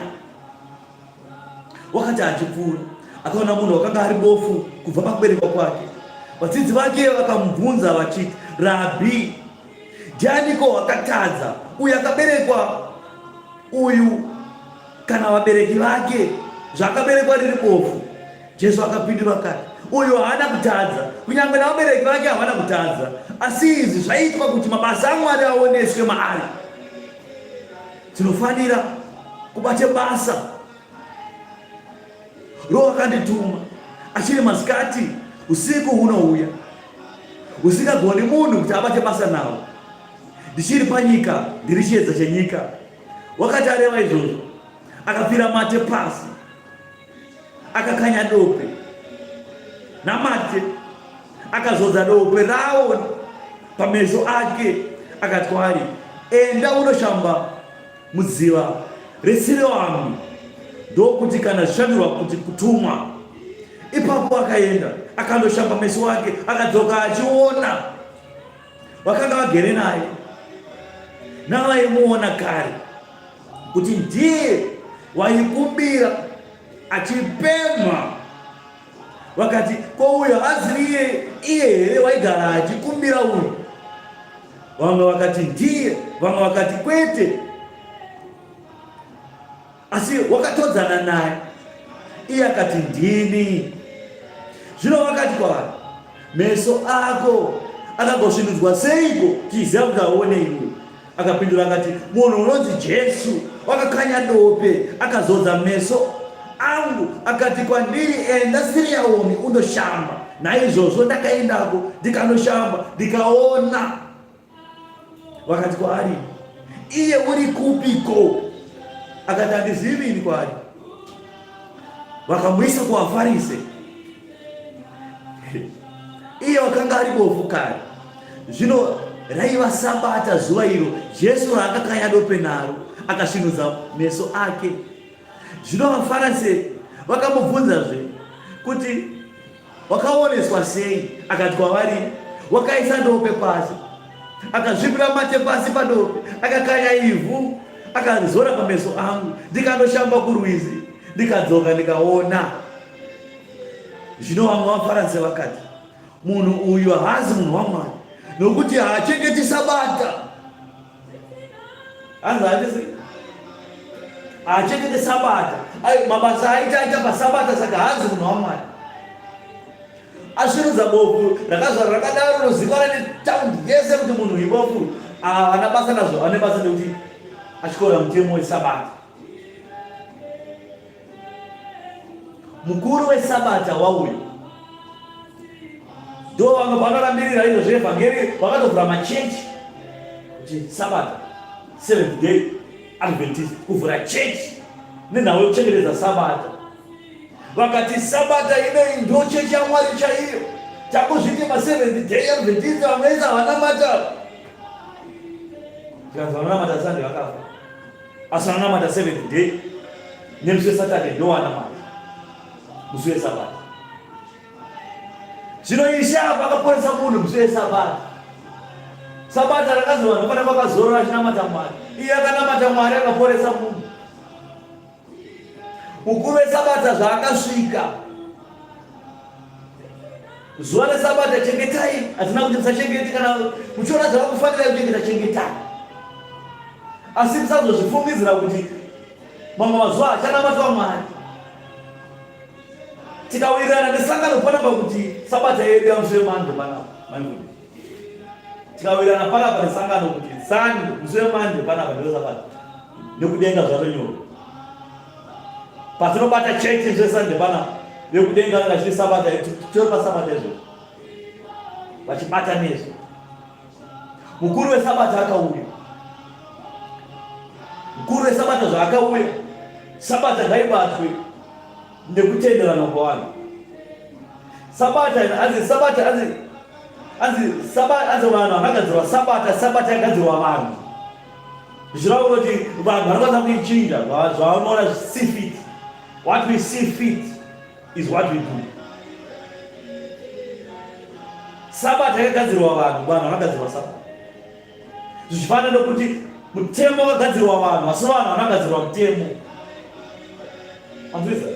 Wakati achipfuura akaona munhu wakanga ari bofu kubva pakuberekwa kwake. Vadzidzi vake vakamubvunza vachiti, Rabhi, ndianiko wakatadza, uyu akaberekwa uyu kana vabereki vake zvakaberekwa riri bofu? Jesu akapindura akati, uyu haana kutadza, kunyange navabereki vake havana kutadza, asi izvi zvaitwa kuti mabasa aMwari aoneswe maari. Tinofanira kubata basa roakandituma, achiri masikati usiku hunouya, usingagoni munhu kuti abate basa nawo. Ndichiri panyika ndiri chiedza chenyika. Wakati areva izvozvo akapfira mate pasi, akakanya dope namate, akazodza dope rawo pameso ake, akati kwaari, enda unoshamba mudziva reSiloamu, ndokuti kana zvishandurwa kuti kutumwa. Ipapo akaenda akandoshamba meso ake, akadzoka achiona. Vakanga vagere naye navaimuona kare kuti ndiye waikumbira achipemha. Vakati, ko uyo haziviye iye here waigara achikumbira uyu? Vamwe vakati ndiye, vamwe vakati kwete, asi wakatodzana naye. Iye akati ndini. Zvino vakati kwaari, meso ako akangosvinudzwa seiko tiziva kuti aone iwe? Akapindura akati, munhu unonzi Jesu wakakanya dope akazodza meso angu, akati kwandiri, enda Siloamu undoshamba. Naizvozvo ndakaendako ndikanoshamba ndikaona. Vakati kwaari, iye uri kupiko? Akati handizivi ini kwaari. Vakamuisa kuvaFarisi. Iye wakanga ari bofu kare. Zvino raiva Sabata zuva iro Jesu raakakanya dope naro, akasvinudza meso ake. Zvino vaFarisi vakamubvunzazve kuti wakaoneswa sei? Akati kwavari, wakaisa dope pasi, akazvipira mate pasi padope, akakanya ivhu, akazora pameso angu, ndikanoshamba kurwizi, ndikadzoka ndikaona. Zvino vamwe vaFarisi vakati, munhu uyu haazi munhu waMwari, nokuti haachengeti Sabata. Hanzi handisi haachengeti Sabata, mabasa aita paSabata, saka haazi munhu waMwari. Asvinudza bofu rakazara rakadaro rozikanwa netaundi yese kuti munhu ibofu ana basa nazvo, ane basa nekuti achikora mutemo weSabata. Mukuru weSabata wauyo ndo vamwe vakarambirira izvo zveevhangeri, vakatovhura machechi kuti Sabata, Seventh Day Adventist, kuvhura chechi nenhau yekuchengetedza Sabata. Vakati Sabata inoyi ndo chechi yaMwari chaiyo, chakuzviti ma7 day Adventist vamwesa vanamata tikanzi vanamata Sunday vakafa, asi vanamata 7th day nemusi weSaturday ndowanamata musi weSabata. Zvino Isha vakaporesa munhu musi weSabata. Sabata rakazi vanhu pana vakazorora achinamata Mwari, iye akanamata Mwari akaporesa munhu. Mukuru weSabata zvaakasvika, zuva reSabata chengetai, hatina kuti musachengeti, kana muchiona zvavakufanira kuchengeta chengetai, asi musazozvifungidzira kuti mamwe mazuva achanamatwa Mwari. Tikawirirana nesangano panapa kuti Sabata yedu yamusi weMande panapa mangu, tikawirirana panapa nesangano kuti musi weMande panapa ndio Sabata, nekudenga zvatonyorwa patinobata chechi zveSunday panapa, vekudenga ngazviri Sabata, tori paSabata izvo vachibata nezvo. Mukuru weSabata akauya, mukuru weSabata zvaakauya, Sabata ngaibatwe nekutenderana kwavanhu. Sabata anzi vanhu vakagadzirwa Sabata yagadzirwa vanhu. Zvirava kuti vanhu vanokwanisa kuichinja zvavanoona see fit. What we see fit is what we do. Sabata yakagadzirwa vanhu vakagadzirwa Sabata. Zvichifanana nokuti mutemo wakagadzirwa vanhu, asi vanhu vanogadzirwa mutemo. Anzwisa?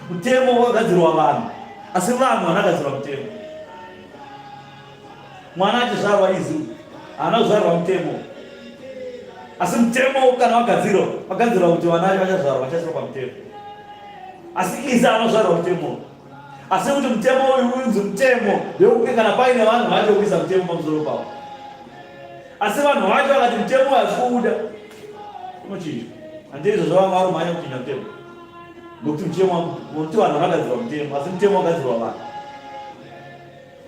Mutemo wakagadzirwa vanhu, asi vanhu vanogadzirwa mutemo. Mwana achizvarwa izu haana kuzvarwa mutemo, asi mutemo kana wagadzirwa kuti vana vachazvarwa vachasvika pamutemo. Asi isu anozvarwa mutemo, asi kuti mutemo uyu unzi mutemo ndekuti kana paine vanhu vacho kuisa mutemo pamusoro pavo, asi vanhu vacho vakati mutemo hazikuuda unochinjwa. Handizvo zvavanga vari mhanya kuchinja mutemo, nokuti muti vanhu vakagadzirwa mutemo, asi mutemo wakagadzirwa vanhu.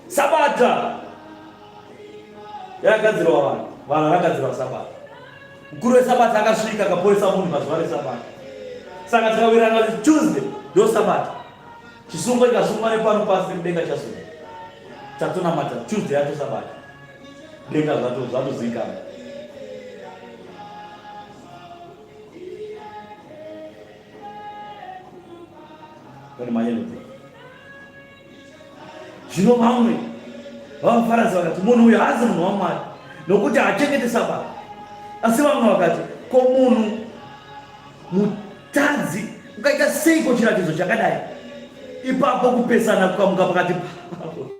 Sabata yakagadzirwa vanhu vakagadzirwa Sabata. Mukuru weSabata akasvika akaporesa munhu pazuva reSabata. Saka tikawirirana kuti Tuesday ndio Sabata, chisungo chikasungwa nepano pasi mudenga chasunga, chatonamata Tuesday yacho Sabata, denga zvatozikanwa. Kani manyenuti zvino vamwe vavaFarisi vakati munhu uyu haasi munhu waMwari nokuti hachengeti Sabata. Asi vamwe vakati ko munhu mutadzi ukaita seiko chiratidzo chakadai? Ipapo kupesana kukamuka pakati pavo.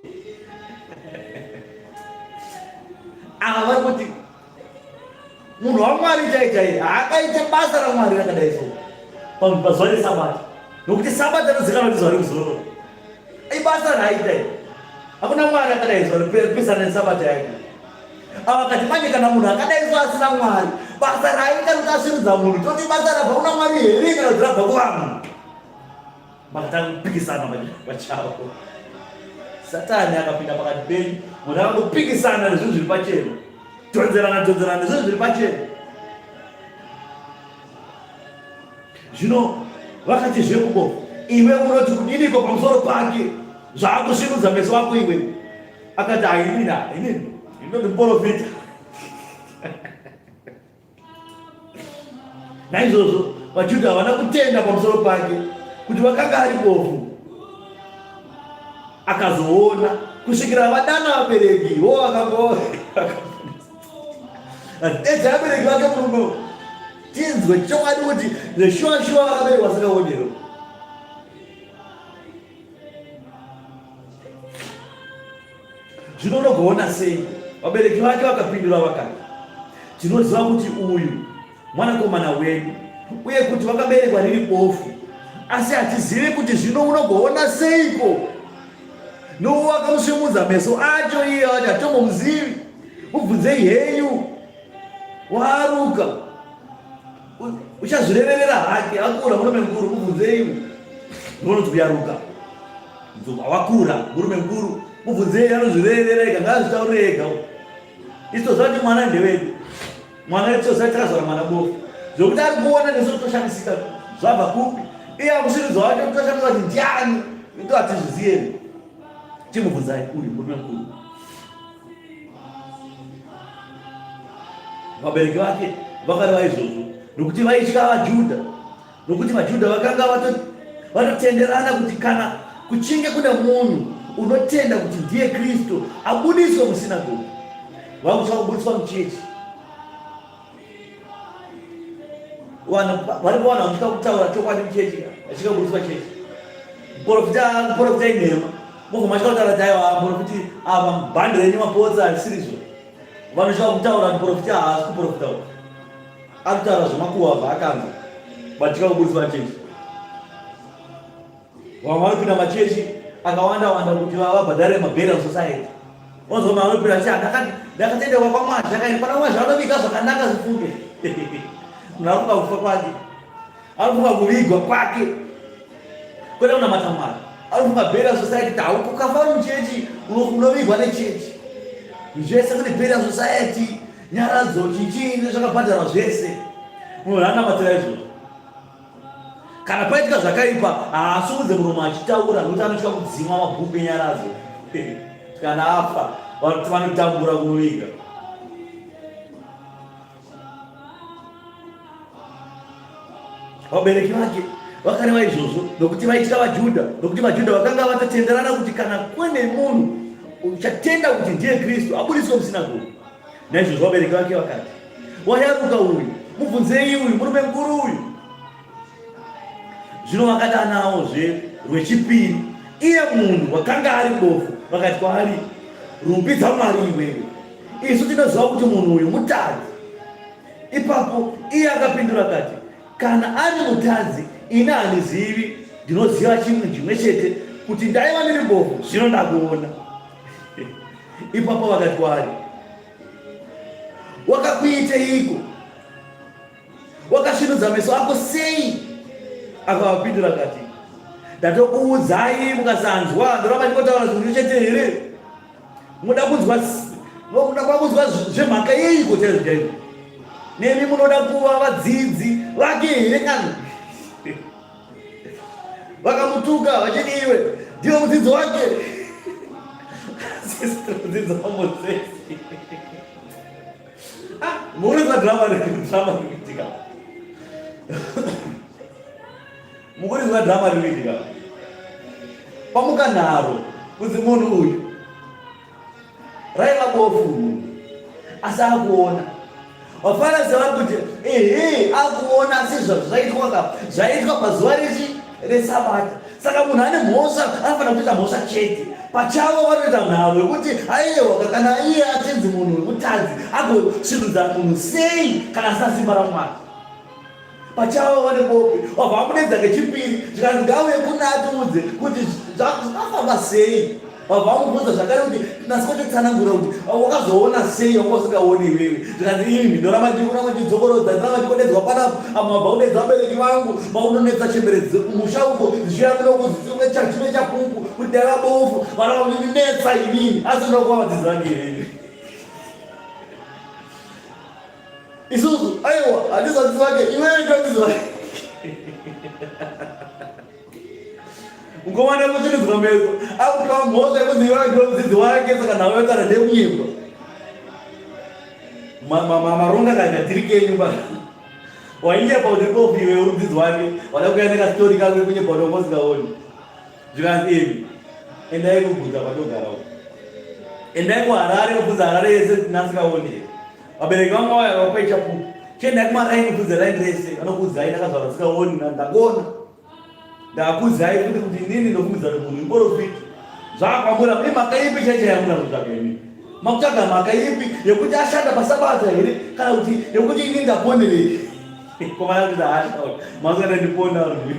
Ava vari kuti munhu waMwari chaiye haakaita basa raMwari rakadai so pazuva reSabata, nokuti Sabata rinozikanwa kuti zuva rekuzorora. Ibasa raaita iri, hakuna Mwari akadai zuva repesana neSabata yake. Ava kati manje kana munhu akadai so asina Mwari, basa raaita kuti asvinudza munhu, toti basa rabva kuna Mwari here kana kuti rabva kuvanhu? Makatanga kupikisana pachavo. Satani akapinda pakati penyu, munhu akangopikisana nezvinhu zviri pachena, tonzerana nezvinhu zviri pachena. Zvino vakati zvekubo, iwe unoti kudiniko pamusoro pake zvaakusvinudza meso ako iwe? Akati inini ndinoti muprofita. Naizvozvo vaJudha havana kutenda pamusoro pake kuti vakanga ari bofu. Akazoona kusvikira vadana vabereki edza vabereki vake murume tinzwe chokwadi kuti zveshuwa vakaberekwa sakaonero. Zvino unogoona sei vabereki vake vakapindura vakati tinoziva kuti uyu mwanakomana wedu uye kuti vakaberekwa riri bofu, asi hatizivi kuti zvino unogoona seiko nowakamusvimudza meso acho iye vati hatombomuzivi, mubvunzei henyu waaruka uchazvirerera hake akura murume mukuru, mubvunzei nonoti kuyaruka wakura murume mukuru, mubvunzei anozvirerera ega ngaazvitaurire ega. Isitoziva kuti mwana ndewedu, mwana wedu toziva takazvara mwana bofu, zvokuti ari kuona neso toshamisika zvabva kupi, iye akusviridzwa wacho toshamisika kuti ndiani ndo atizviziye chimubvunzai uri murume mukuru. Vabereki vake vakareva izvozvo nokuti vaitya vaJudha, nokuti vaJudha vakanga vatotenderana kuti kana kuchinge kuna munhu unotenda kuti ndiye Kristu abudiswe musinagoge, vakutsva kubudiswa muchechi. Varipo vanhu vanosvika kutaura chokwadi muchechi achika kubudiswa chechi. Muprofita inhema mobva machika kutaura kuti aiwa muprofiti ava mubhandi renyu mapotsa harisirizvo. Vanosvika kutaura muprofita haasi kuprofita uku, ari kutaura zvemakuhwa zvaakanza vachika kubudiswa chechi. Vamwe vanopinda machechi akawanda kuti vabhadhare maburial society. Wanzwa mumwe anopinda achiti ndakatendekwa kwaMwari zvakaini pana Mwari zvanovika zvakanaka zvifunge. Munhu anofunga kufa kwake, anofunga kuvigwa kwake, kwete kunamata Mwari. Anofunga burial society kuti ukafa muchechi unovigwa nechechi. Zvese kuti burial society, nyaradzo, chichini zvakabhadharwa zvese. Munhu anamatira izvozvo. Kana paitika zvakaipa haasumudze muromo achitaura nokuti anosvika kudzimwa mabhuku enyaradzo. Kana afa vanotambura kumuviga. Vabereki vake vakareva izvozvo nokuti vaitya vaJudha, nokuti vaJudha vakanga vatotenderana kuti kana kune munhu uchatenda kuti ndiye Kristu abudiswe musinagoge. Naizvozvo vabereki vake vakati, wayaruka uyu, mubvunzei uyu murume mukuru uyu. Zvino vakadanawozve rwechipiri iye munhu wakanga ari bofu, vakati kwaari, rumbidza Mwari iwewe, isu tinoziva kuti munhu uyu mutadzi. Ipapo iye akapindura akati, kana ari mutadzi ini handizivi, ndinoziva chinhu chimwe chete, kuti ndaiva ndiri bofu zvino ndakuona. Ipapo vakati kwaari, wakakuiteiko? Wakasvinudza meso ako sei? Akavapindura akati, ndatokuudzai mukasanzwa, ndoramba ndikotaura zvinhu chete here? Munoda kunzwa zvemhaka yeiko chaizvo chaizvo? Nemi munoda kuva vadzidzi vake here kana? Vakamutuka vachiti iwe ndiwe mudzidzi wake. Mudzidzi waMozisi. Mukurizwa drama rikuitika. Mukurizwa drama rikuitika. Pamukanharo kuti munhu uyu raiva bofu asi akuona. Vafarisi vari kuti akuona asi zvaitwa pazuva reSabata. Saka munhu ane mhosva anofanira kuita mhosva chete. Pachavo vanoita nharo yokuti aiwa kana iye achinzi munhu wemutadzi agosvinudza munhu sei kana asina simba raMwari. Pachavo vane bope wabva vamunedza ngechipiri zvikanzi ngauye kuna atiudze kuti zvakafamba sei. Wabva vamubvunza zvakare kuti nasikototsanangura kuti wakazoona sei wanga usikaoni iwewe. Zvikanzi imi ndoramba ndidzokorodzwa, ndoramba ndikodedzwa panapa, mabva kudedza vabereki vangu, maunonetsa chemberedzi kumusha uko zvichiramira chimwe chapupu kuti ndaiva bofu, vana vandinetsa inini asi ndokuva vadzidzi vangu iwewe. Isusu aiwa handisi vadzidzi vake, iwewe ndio vadzidzi vake. Ngomane kuchiridzwa meso akupiwa mhosva yekuti iwewe ndio mudzidzi wake, saka nawe kana ndekunyimba maronga kana dhirikeni pa wainyepa kuti bofu iwe uri mudzidzi wake, wada kuenda kastori kakwe kunyepa kuti wanga usikaoni. Zvikanzi ivi endai kuguta patogara uko, endai kuHarare kubvunza Harare yese tinasikaoni. Vabereki vanga vaya vapa ichapupu chiendai kumaraini kubvunza raini rese, vanokuudzai ndakazva vasikaoni ndakuona. Ndakuudzai kuti inini ndokuudza kuti munhu muprofita. Zvakakwambura mune mhaka ipi chaicho yamuna kutsvaga imi? Makutsvaga mhaka ipi yekuti ashanda paSabata here kana kuti yekuti inini ndaponerei? Komana kuti haashauri mazana ndipona rwi.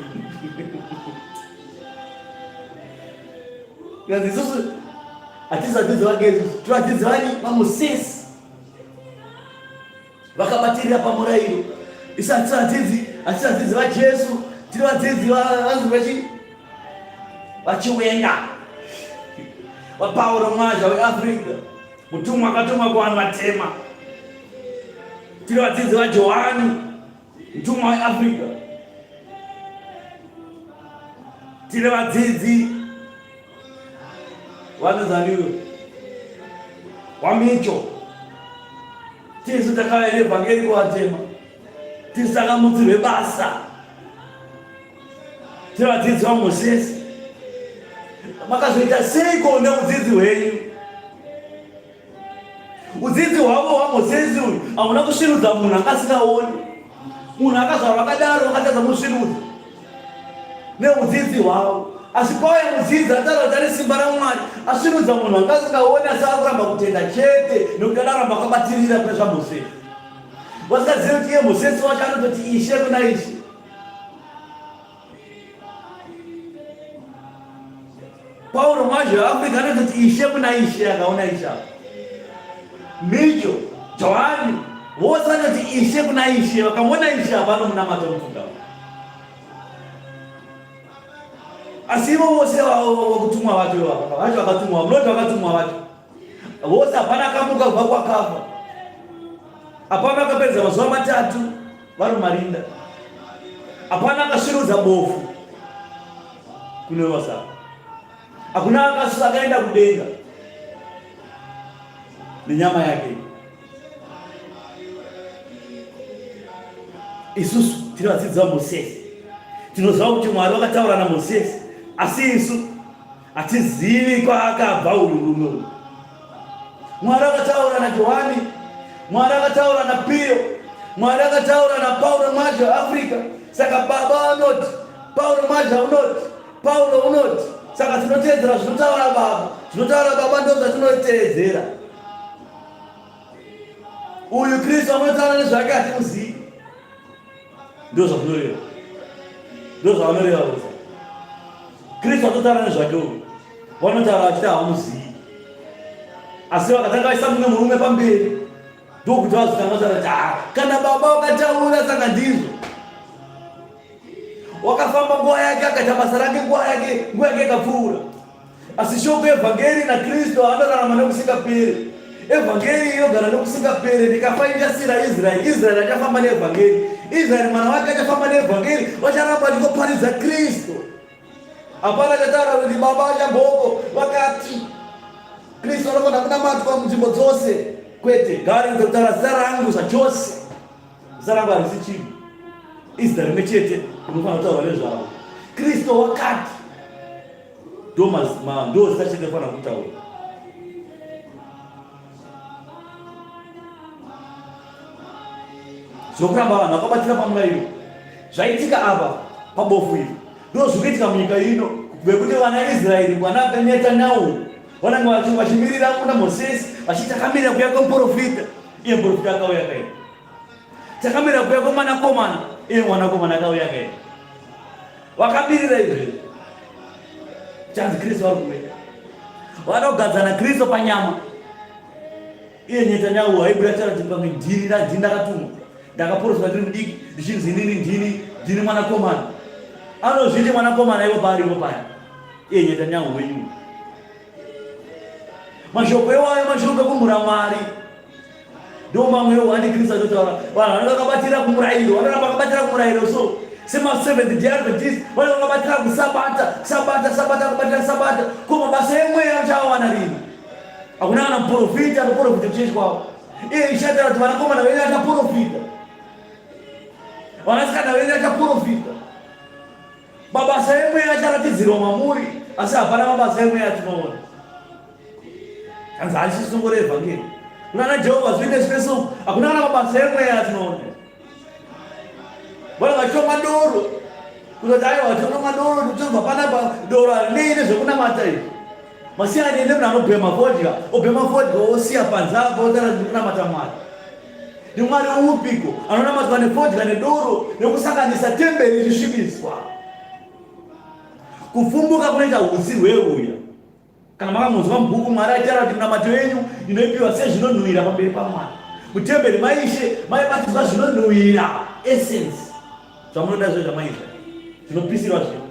Because isusu hatisi vadzidzi vake, tiri vadzidzi vaMozisi vakabatirira pamurayiro. Isu hatisi vadzidzi vaJesu, tiri vadzidzi vachiwenga vaPauro Mwaja weAfrica, mutumwa akatumwa kuvanhu vatema. Tiri vadzidzi vaJohani, mutumwa weAfrica. Tiri vadzidzi vanozaniwe wamicho tisu takaere vhangeri kuvatema tisu takamutsirwe basa tivadzidzi vaMozisi. Makazoita seiko neudzidzi hwenyu? Udzidzi hwavo hwaMozisi uyu hauna kusvinudza munhu akasingaoni. Munhu akazvarwa akadaro akatadza kusvinudza neudzidzi hwavo. Asi pauya mudzidzi ataura kuti ane simba raMwari asvinudza munhu akasingaoni, asi akuramba kutenda chete nekuti adaramba akabatirira kune zvaMozisi. Vasingazivi kuti iye Mozisi wacho anototi ishe kuna ishe. Paulo mwacho Afrika anototi ishe kuna ishe, akaona ishe. Micho, Johani, vose vanoti ishe kuna ishe, vakamona ishe vanomunamata mupunga. Asi ivo vose vakutumwa vacho vakatumwa, munoti vakatumwa vacho. Vose hapana akamuka kubva kwakafa. Hapana akapedza mazuva matatu vari marinda. Hapana akasvinudza bofu kune vasa. Hakuna akaenda kudenga nenyama yake. Isusu tiri vadzidzi vaMozisi, tinoziva kuti Mwari vakataura naMozisi, asi isu hatizivi kwaakabva uyu murume. Mwari akataura naJohani, Mwari akataura naPio, Mwari akataura naPaulo mwacho Afrika. Saka baba unoti, Paulo mwacho unoti, Paulo unoti. Saka tinotedzera zvinotaura baba, zvinotaura baba ndo zvatinotedzera. Uyu Kristu anotaura nezvake hatimuzivi. Ndo zvazvinoreva, ndo zvavanoreva vose. Kristu atotaura nezvake uyu, vanotaura vachiti havamuzivi. Asi vakatanga vaisa mumwe murume pamberi, ndokuti vazotanga kuti kana baba vakataura saka ndizvo. Wakafamba nguva yake, akaita basa rake nguva yake ikapfuura. Asi shoko evhangeri naKristu anorarama nokusingaperi. Evhangeri inogara nokusingaperi. Ndikafa ichasira Israeri, Israeri achafamba neevhangeri. Israeri mwana wake achafamba neevhangeri, vacharamba ndikoparidza Kristu. Hapana chataura kuti baba vachamboko vakati Kristu anofanira kunamatwa munzvimbo dzose. Kwete, gari ndokutaura zita rangu zvachose. Zita rangu harisi chinhu. Israeri mechete unofanira kutaura nezvavo. Kristu wakati ndo zita chete unofanira kutaura. Zvokuramba vanhu vakabatira pamurayiro zvaitika apa pabofu iri ndo zvikuitika munyika ino, vekuti vana vaIsraeri vana vaNetanyahu vanenge vachimirira kuna Mozisi vachiti takamirira kuuya kwemuprofita, iye muprofita akauya kaini. Takamirira kuuya kwemwanakomana, iye mwanakomana akauya kaini. Vakamirira izvezvi. Chanzi Kristu vari kuuya. Vanogadzana Kristu panyama. Iye Netanyahu aibhuya kuti pamwe ndini ndakatumwa, ndakaprofita ndiri mudiki ndichinzi ndini mwanakomana. Anozviti mwanakomana ivo paarivo paya, iye Netanyahu wenyu. Mashoko ewayo mashoko ekumhura Mwari. Ndo mamwewo andiKristu anotaura. Vanhu vakabatira kumurayiro, vanoramba vakabatira kumurayiro. So sema-Seventh Day Adventist vanenge vakabatira kusabata kubatira sabata. Ko mabasa emweya achawana rini? Hakuna kana muprofita anoprofita kuchechi kwavo. Iye ishataura kuti vanakomana venyu achaprofita, vanasikana venyu achaprofita. Mabasa emweya acharatidzirwa mamuri, asi hapana mabasa emweya atinoona. Kanzi hachisungo reevhangeri. Kuna Jehovah's Witness Facebook hakuna kana mabasa emweya atinoona. Vana vachoma doro kutoti aiwa vachoma doro totobva panapa doro harinei nezvekunamata izvi. Masiyana nende munhu anobhema vodya, obhema vodya osiya panze apa otaura kuti kunamata Mwari. NdiMwari upiko anonamatwa nevodya nedoro nekusanganisa temberi richisvibiswa. Kufumbuka kunoita utsi hweuya. Kana makamunzwa mubhuku Mwari aitaura kuti munamato wenyu inoipiwa sezvinonhuhwira pamberi paMwari. Mutemberi maishe maibatidzwa zvinonhuhwira, essence. Zvamunoda zvo zvamaizva zvinopisirwa zvino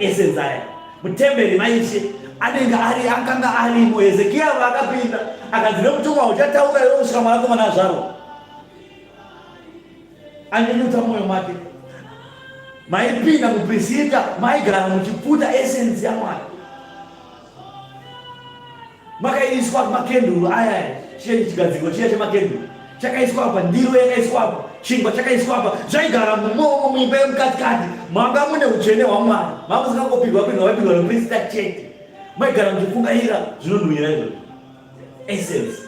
essence aya. Mutemberi maishe akanga arimo. Hezekia vakapinda akanzi nemutumwa uchataura iwe kusvika mwanakomana azvarwa. Anyenyuta mwoyo make. Maipinda mupisita, maigara muchiputa essence yaMwari. makaiswa makenduru aya chigadziko chiya chemakenduru chakaiswa apa, ndiro yakaiswa apa, chingwa chakaiswa apa, zvaigara mumomo muimba yemukatikati manga mune utsvene hwaMwari, mamusingangopindwa vapindwa neprista chete, maigara muchifungaira zvinonhuhwira izvozvo. Essence.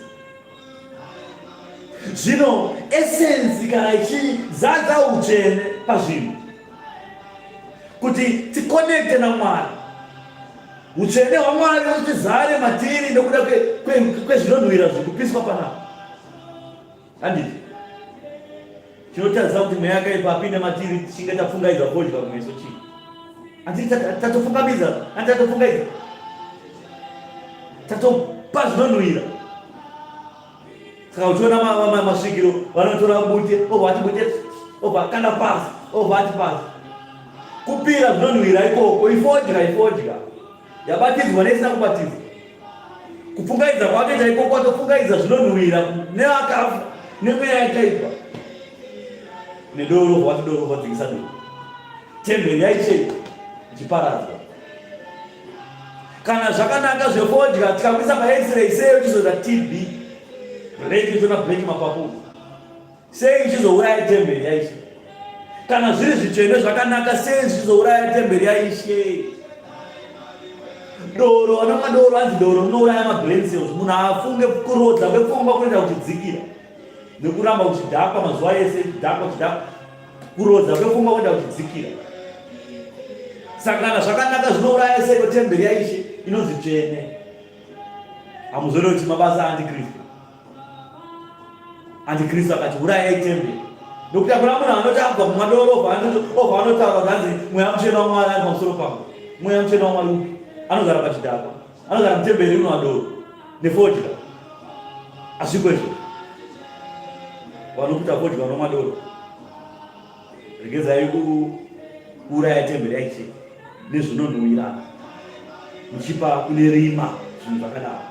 Zvino essence kana ichizadza utsvene pazvinhu kuti tikonekte naMwari, utsvene hwaMwari hutizare matiri nekuda kwezvinonhuhwira zviri kupiswa panapa. Handiti chinotaridza kuti mweya yakaipa apinde matiri tichinge tafungaidza kodya kumeso chii? Handiti tatofungamidza, handiti tatofungaidza, tatopa zvinonhuhwira. Saka uchiona masvikiro vanotora bute obva ati bute obva kanda pasi obva ati pasi, kupira zvinonhuhwira ikoko, ifodya yabatidzwa neisina kubatidzwa. Kufungaidza kwake chaikoko atofungaidza zvinonhuhwira nevakafa nemweya yakaipa nedoro vati doro vadzingisa doro. Temberi yaicheka ichiparadzwa. Kana zvakanaka zvefodya tikakwisa paX-ray sei ichizoita TB, breki ichona breki mapapu, sei ichizouraya temberi yaishe? Kana zviri zvitsvene zvakanaka sei zvichizouraya temberi yaishe? Doro anamwa doro anzi doro rinouraya mabrain cells. Munhu afunge kurodza kwepfungwa kunoita kuchidzikira nekuramba kuchidhakwa mazuva ese, chidhakwa kurodza kwepfungwa kunoita kuchidzikira. Saka kana zvakanaka zvinouraya sei temberi yaishe inonzi tsvene? Hamuzoona kuti mabasa aAntikristu. Antikristu akati urayai temberi, nokuti hakuna munhu anoti abva kumadoro obva anotaura kanzi mweya mutsvene waMwari ari pamusoro pangu. Mweya mutsvene waMwari upi? Anogara pachidhakwa, anogara mutemberi uno wadoro nefodya. Asviko izvo vanokuta fodya vanomwa doro. Regedzai kuuraya temberi yaiche nezvinonhuhwira, muchipa kune rima zvinhu zvakadaro.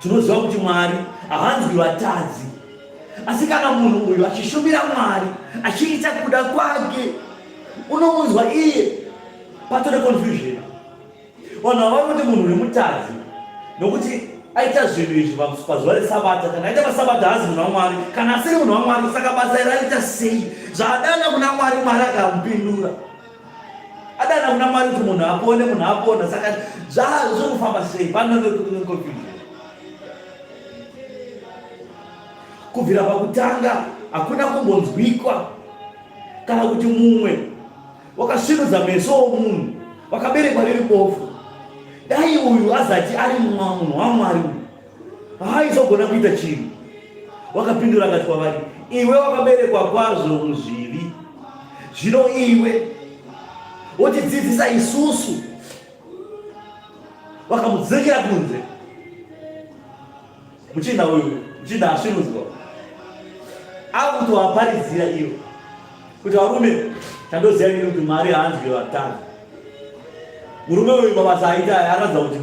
Tinoziva kuti Mwari haanzwi vatadzi, asi kana munhu uyu achishumira Mwari achiita kuda kwake unomunzwa iye. Patore confusion. Vanhu havanoti munhu nemutadzi nokuti aita zvinhu izvi pazuva reSabata. Kana aita paSabata haasi munhu waMwari, kana asiri munhu waMwari saka basa iri aita sei? Zvaadana kuna Mwari, Mwari akamupindura. Adana kuna Mwari kuti munhu apone, munhu apona. Saka zvakufamba sei? Pano confusion. Kubvira pakutanga hakuna kumbonzwikwa kana kuti mumwe wakasvinudza meso omunhu wakaberekwa riri bofu. Dai uyu azati ari munhu waMwari uyu haaizogona kuita chinhu. Wakapindura akati kwavari, iwe wakaberekwa kwazvo muzvivi, zvino iwe wotidzidzisa isusu. Wakamudzikira kunze. Muchinda uyu, muchinda asvinudzwa, akutovaparidzira iyo kuti varume, tandoziva ini kuti Mwari haanzwi vatadzi. Murume uyu mabasa aita akaratidza kuti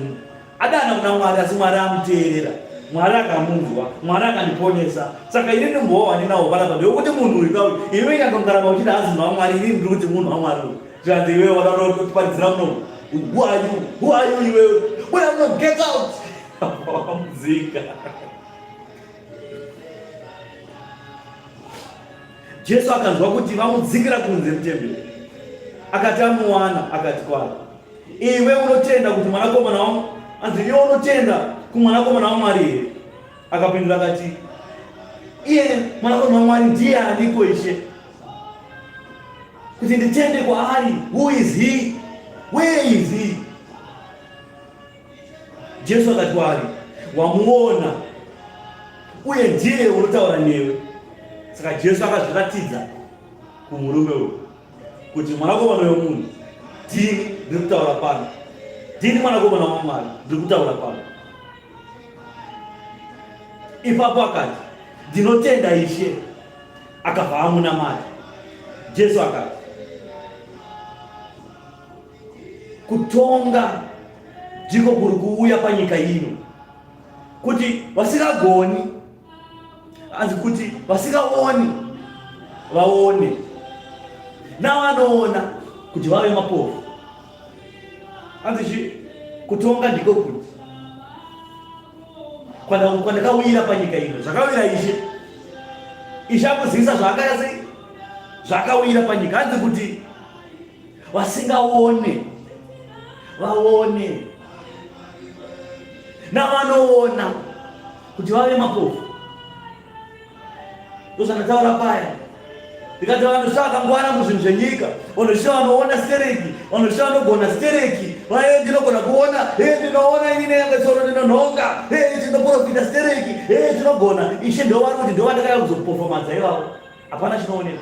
adana kuna Mwari, asi Mwari amuteerera. Mwari akamunzwa, Mwari akandiponesa. Saka ini ndimbowa ndinawo panapa ndekuti munhu uyu kauyu iwe ikangongarama uchiti haasi munhu waMwari, ini ndiri kuti munhu waMwari uyu. Zvikanzi iwe wada kutiparidzira muno, who are you iwewe? When I'm not, get out. Wamudzika. Jesu akanzwa kuti vamudzikira kunze mutemberi, akati amuwana akati kwaari, iwe unotenda kuti mwanakomana anzi iwe unotenda kumwanakomana waMwari here? Akapindura akati, iye mwanakomana waMwari ndiye aniko Ishe? Kuti nditende kwaari. Who is he? Where is he? Jesu akati kwaari, wamuona uye ndiye unotaura newe. Saka Jesu akazviratidza kumurume uyu kuti mwanakomana wemunhu ndini ndiri kutaura pano, ndini mwanakomana waMwari ndiri kutaura pano. Ipapo akati, ndinotenda Ishe. Akabva amunamata. Jesu akati, kutonga ndiko kuri kuuya panyika ino, kuti vasingagoni, asi kuti vasingaoni vaone, navanoona kuti vave mapofu. Anzi kutonga ndiko kuti pandakawira panyika ino zvakawira ishamuzivisa zvakawira panyika. Hanzi kuti vasingaone vaone navanoona kuti vave mapofu. Ndozvanataura paya ndikati vanosvaka ngwana muzvinhu zvenyika, vanosvika vanoona stereki, vanosvika vanogona stereki, ndinogona kuona ndinoona inini yangesoro ndinonhonga ndinoprofita stereki ndinogona ishe ndovari kuti ndovandakaya kuzoperformanza ivavo. Hapana chinooneka.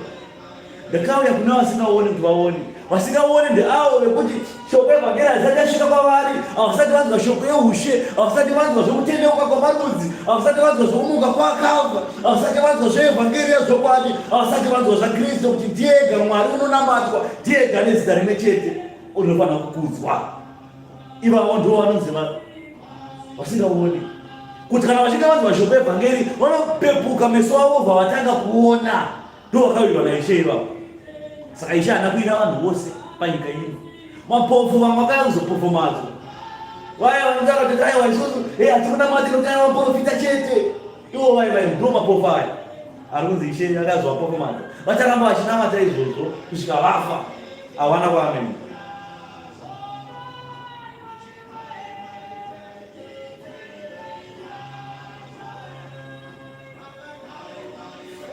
Ndakauya kuna vasingaoni kuti vaone. Vasingaoni ndeavo vekuti shoko evhangeri harisati yasvika kwavari, havasati vanzwa shoko yeushe, havasati vanzwa zvokutendeuka kwamarudzi, havasati vanzwa zvokumuka kwakafa, havasati vanzwa zveevhangeri rezvokwadi, havasati vanzwa zvaKristu kuti ndiega Mwari unonamatwa, ndiega nezita rimwe chete unofanira kukudzwa. Ivavo ndo vanonzi vasingaoni. Kuti kana vachinge vanzwa shoko evhangeri vanopepuka meso avo bva vatanga kuona. Ndo vakawirwa naIshe ivavo. Saka Ishe haana kuina vanhu vose panyika ino. Mapofu vamwe vakaya kuzoperformanza. Vaya vanotaka kuti aiwa isusu hatikunamati nokana vaprofita chete. Ivo vai ndo mapofu aya. Ari kunzi Ishe akazwa performanza. Vacharamba vachinamata izvozvo kusvika vafa. Hawana kuameni.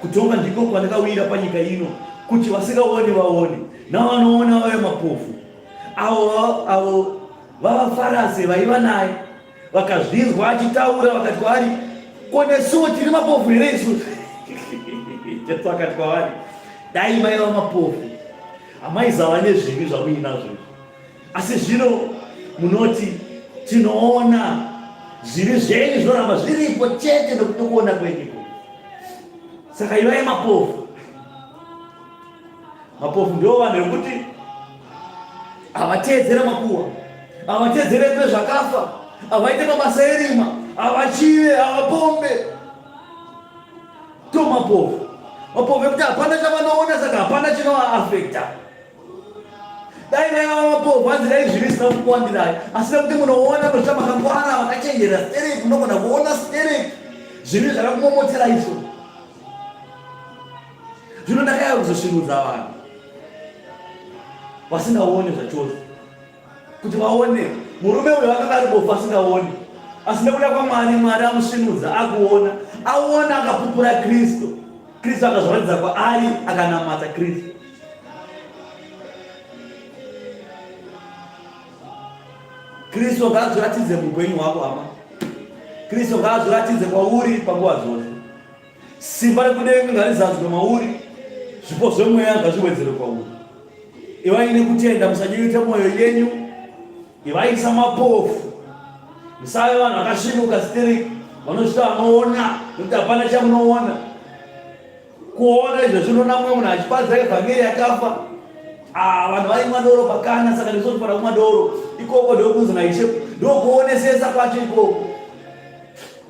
Kutonga ndiko kwandakawira panyika ino, kuti vasingaoni vaone navanoona vave mapofu. Avo vavaFarisi vaiva naye vakazvinzwa achitaura vakati kwaari, ko nesuwo tiri mapofu here isusu? Jesu akati kwavari, dai maiva mapofu hamaizava nezvivi zvamuinazvo. Asi zvino munoti tinoona zvivi zvenyu zvinoramba zviripo chete nekutokuona kwenyiko. Saka ivai mapofu. Mapofu ndio vanhu vekuti havateedzere makuhwa, havateedzere zvezvakafa, havaite mabasa erima, havachive, havapombe. To mapofu. Mapofu ekuti hapana chavanoona, saka hapana chinovaafekta. Dai vaiva mapofu hanzi dai zvivi zvisina kukuwandirai. Asi nekuti munoona kusvika makangwana vakachenjera stereki, munogona kuona stereki, zvivi zvakakumomotera izvo. Zvino ndakaya kuzosvinudza vanhu vasingaoni zvachose, kuti vaone. Murume uyo akanga ari bofu asingaoni, asi nekuda kwaMwari, Mwari amusvinudza akuona, aona akapupura Kristu. Kristu akazviratidza kwaari, akanamata Kristu. Kristu ngaazviratidze muupenyu hwako hama. Kristu ngaazviratidze kwauri panguva dzose. Simba rekudenga ngarizadzwe mauri, zvipo zvemweya ngazviwedzere kwauri. Ivai nekutenda, musanyunyuta mwoyo yenyu. Ivai samapofu, musave vanhu vakasvinuka stereki, vanosvika vanoona, nekuti hapana chamunoona. Kuona izvo zvinona mumwe munhu achiparidza evhangeri yakafa. Vanhu vaimwa doro pakana, saka nesu tofanira kumwa doro. Ikoko ndokunzi naIshe, ndokuonesesa kwacho ikoko.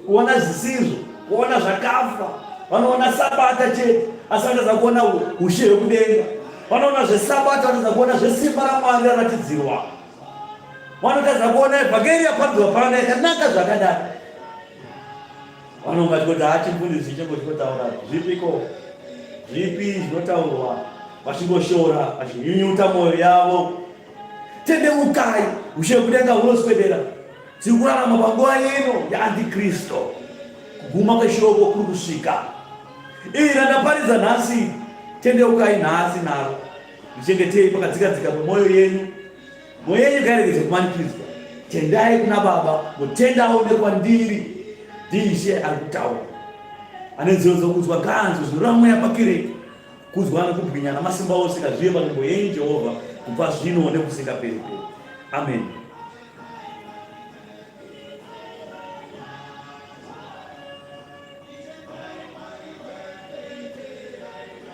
Kuona zvisizvo, kuona zvakafa. Vanoona sabata chete, asi vanotadza kuona ushe hwekudenga. Vanoona zvesabata, vanotadza kuona zvesimba raMwari raratidzirwa. Vanotadza kuona evhangeri yaparidzwa pano yakanaka zvakadai. Vanongati kuti hachifundisi chingotikotaura zvipiko, zvipi zvinotaurwa, vachingoshora, vachinyunyuta mwoyo yavo. Tendeukai, ushe hwekudenga hunoswedera. Tiri kurarama panguva ino yaAntikristu. Kuguma kweshoko kuri kusvika. Iri randaparidza nhasi, tendeukai nhasi naro. Muchengetei pakadzikadzika kwemwoyo yenyu. Mwoyo yenyu ngairegedze kumanikidzwa. Tendai kuna Baba, mutendawo nekwandiri. Ndiye ari kutaura. Ane nzeve dzokudzwa ganzo, zvinhu ramweya pakireke. Kudzwa nekubwinya namasimba ose ngazvive panzvimbo yenyu Jehovha, kubva zvino nekusingaperi. Amen.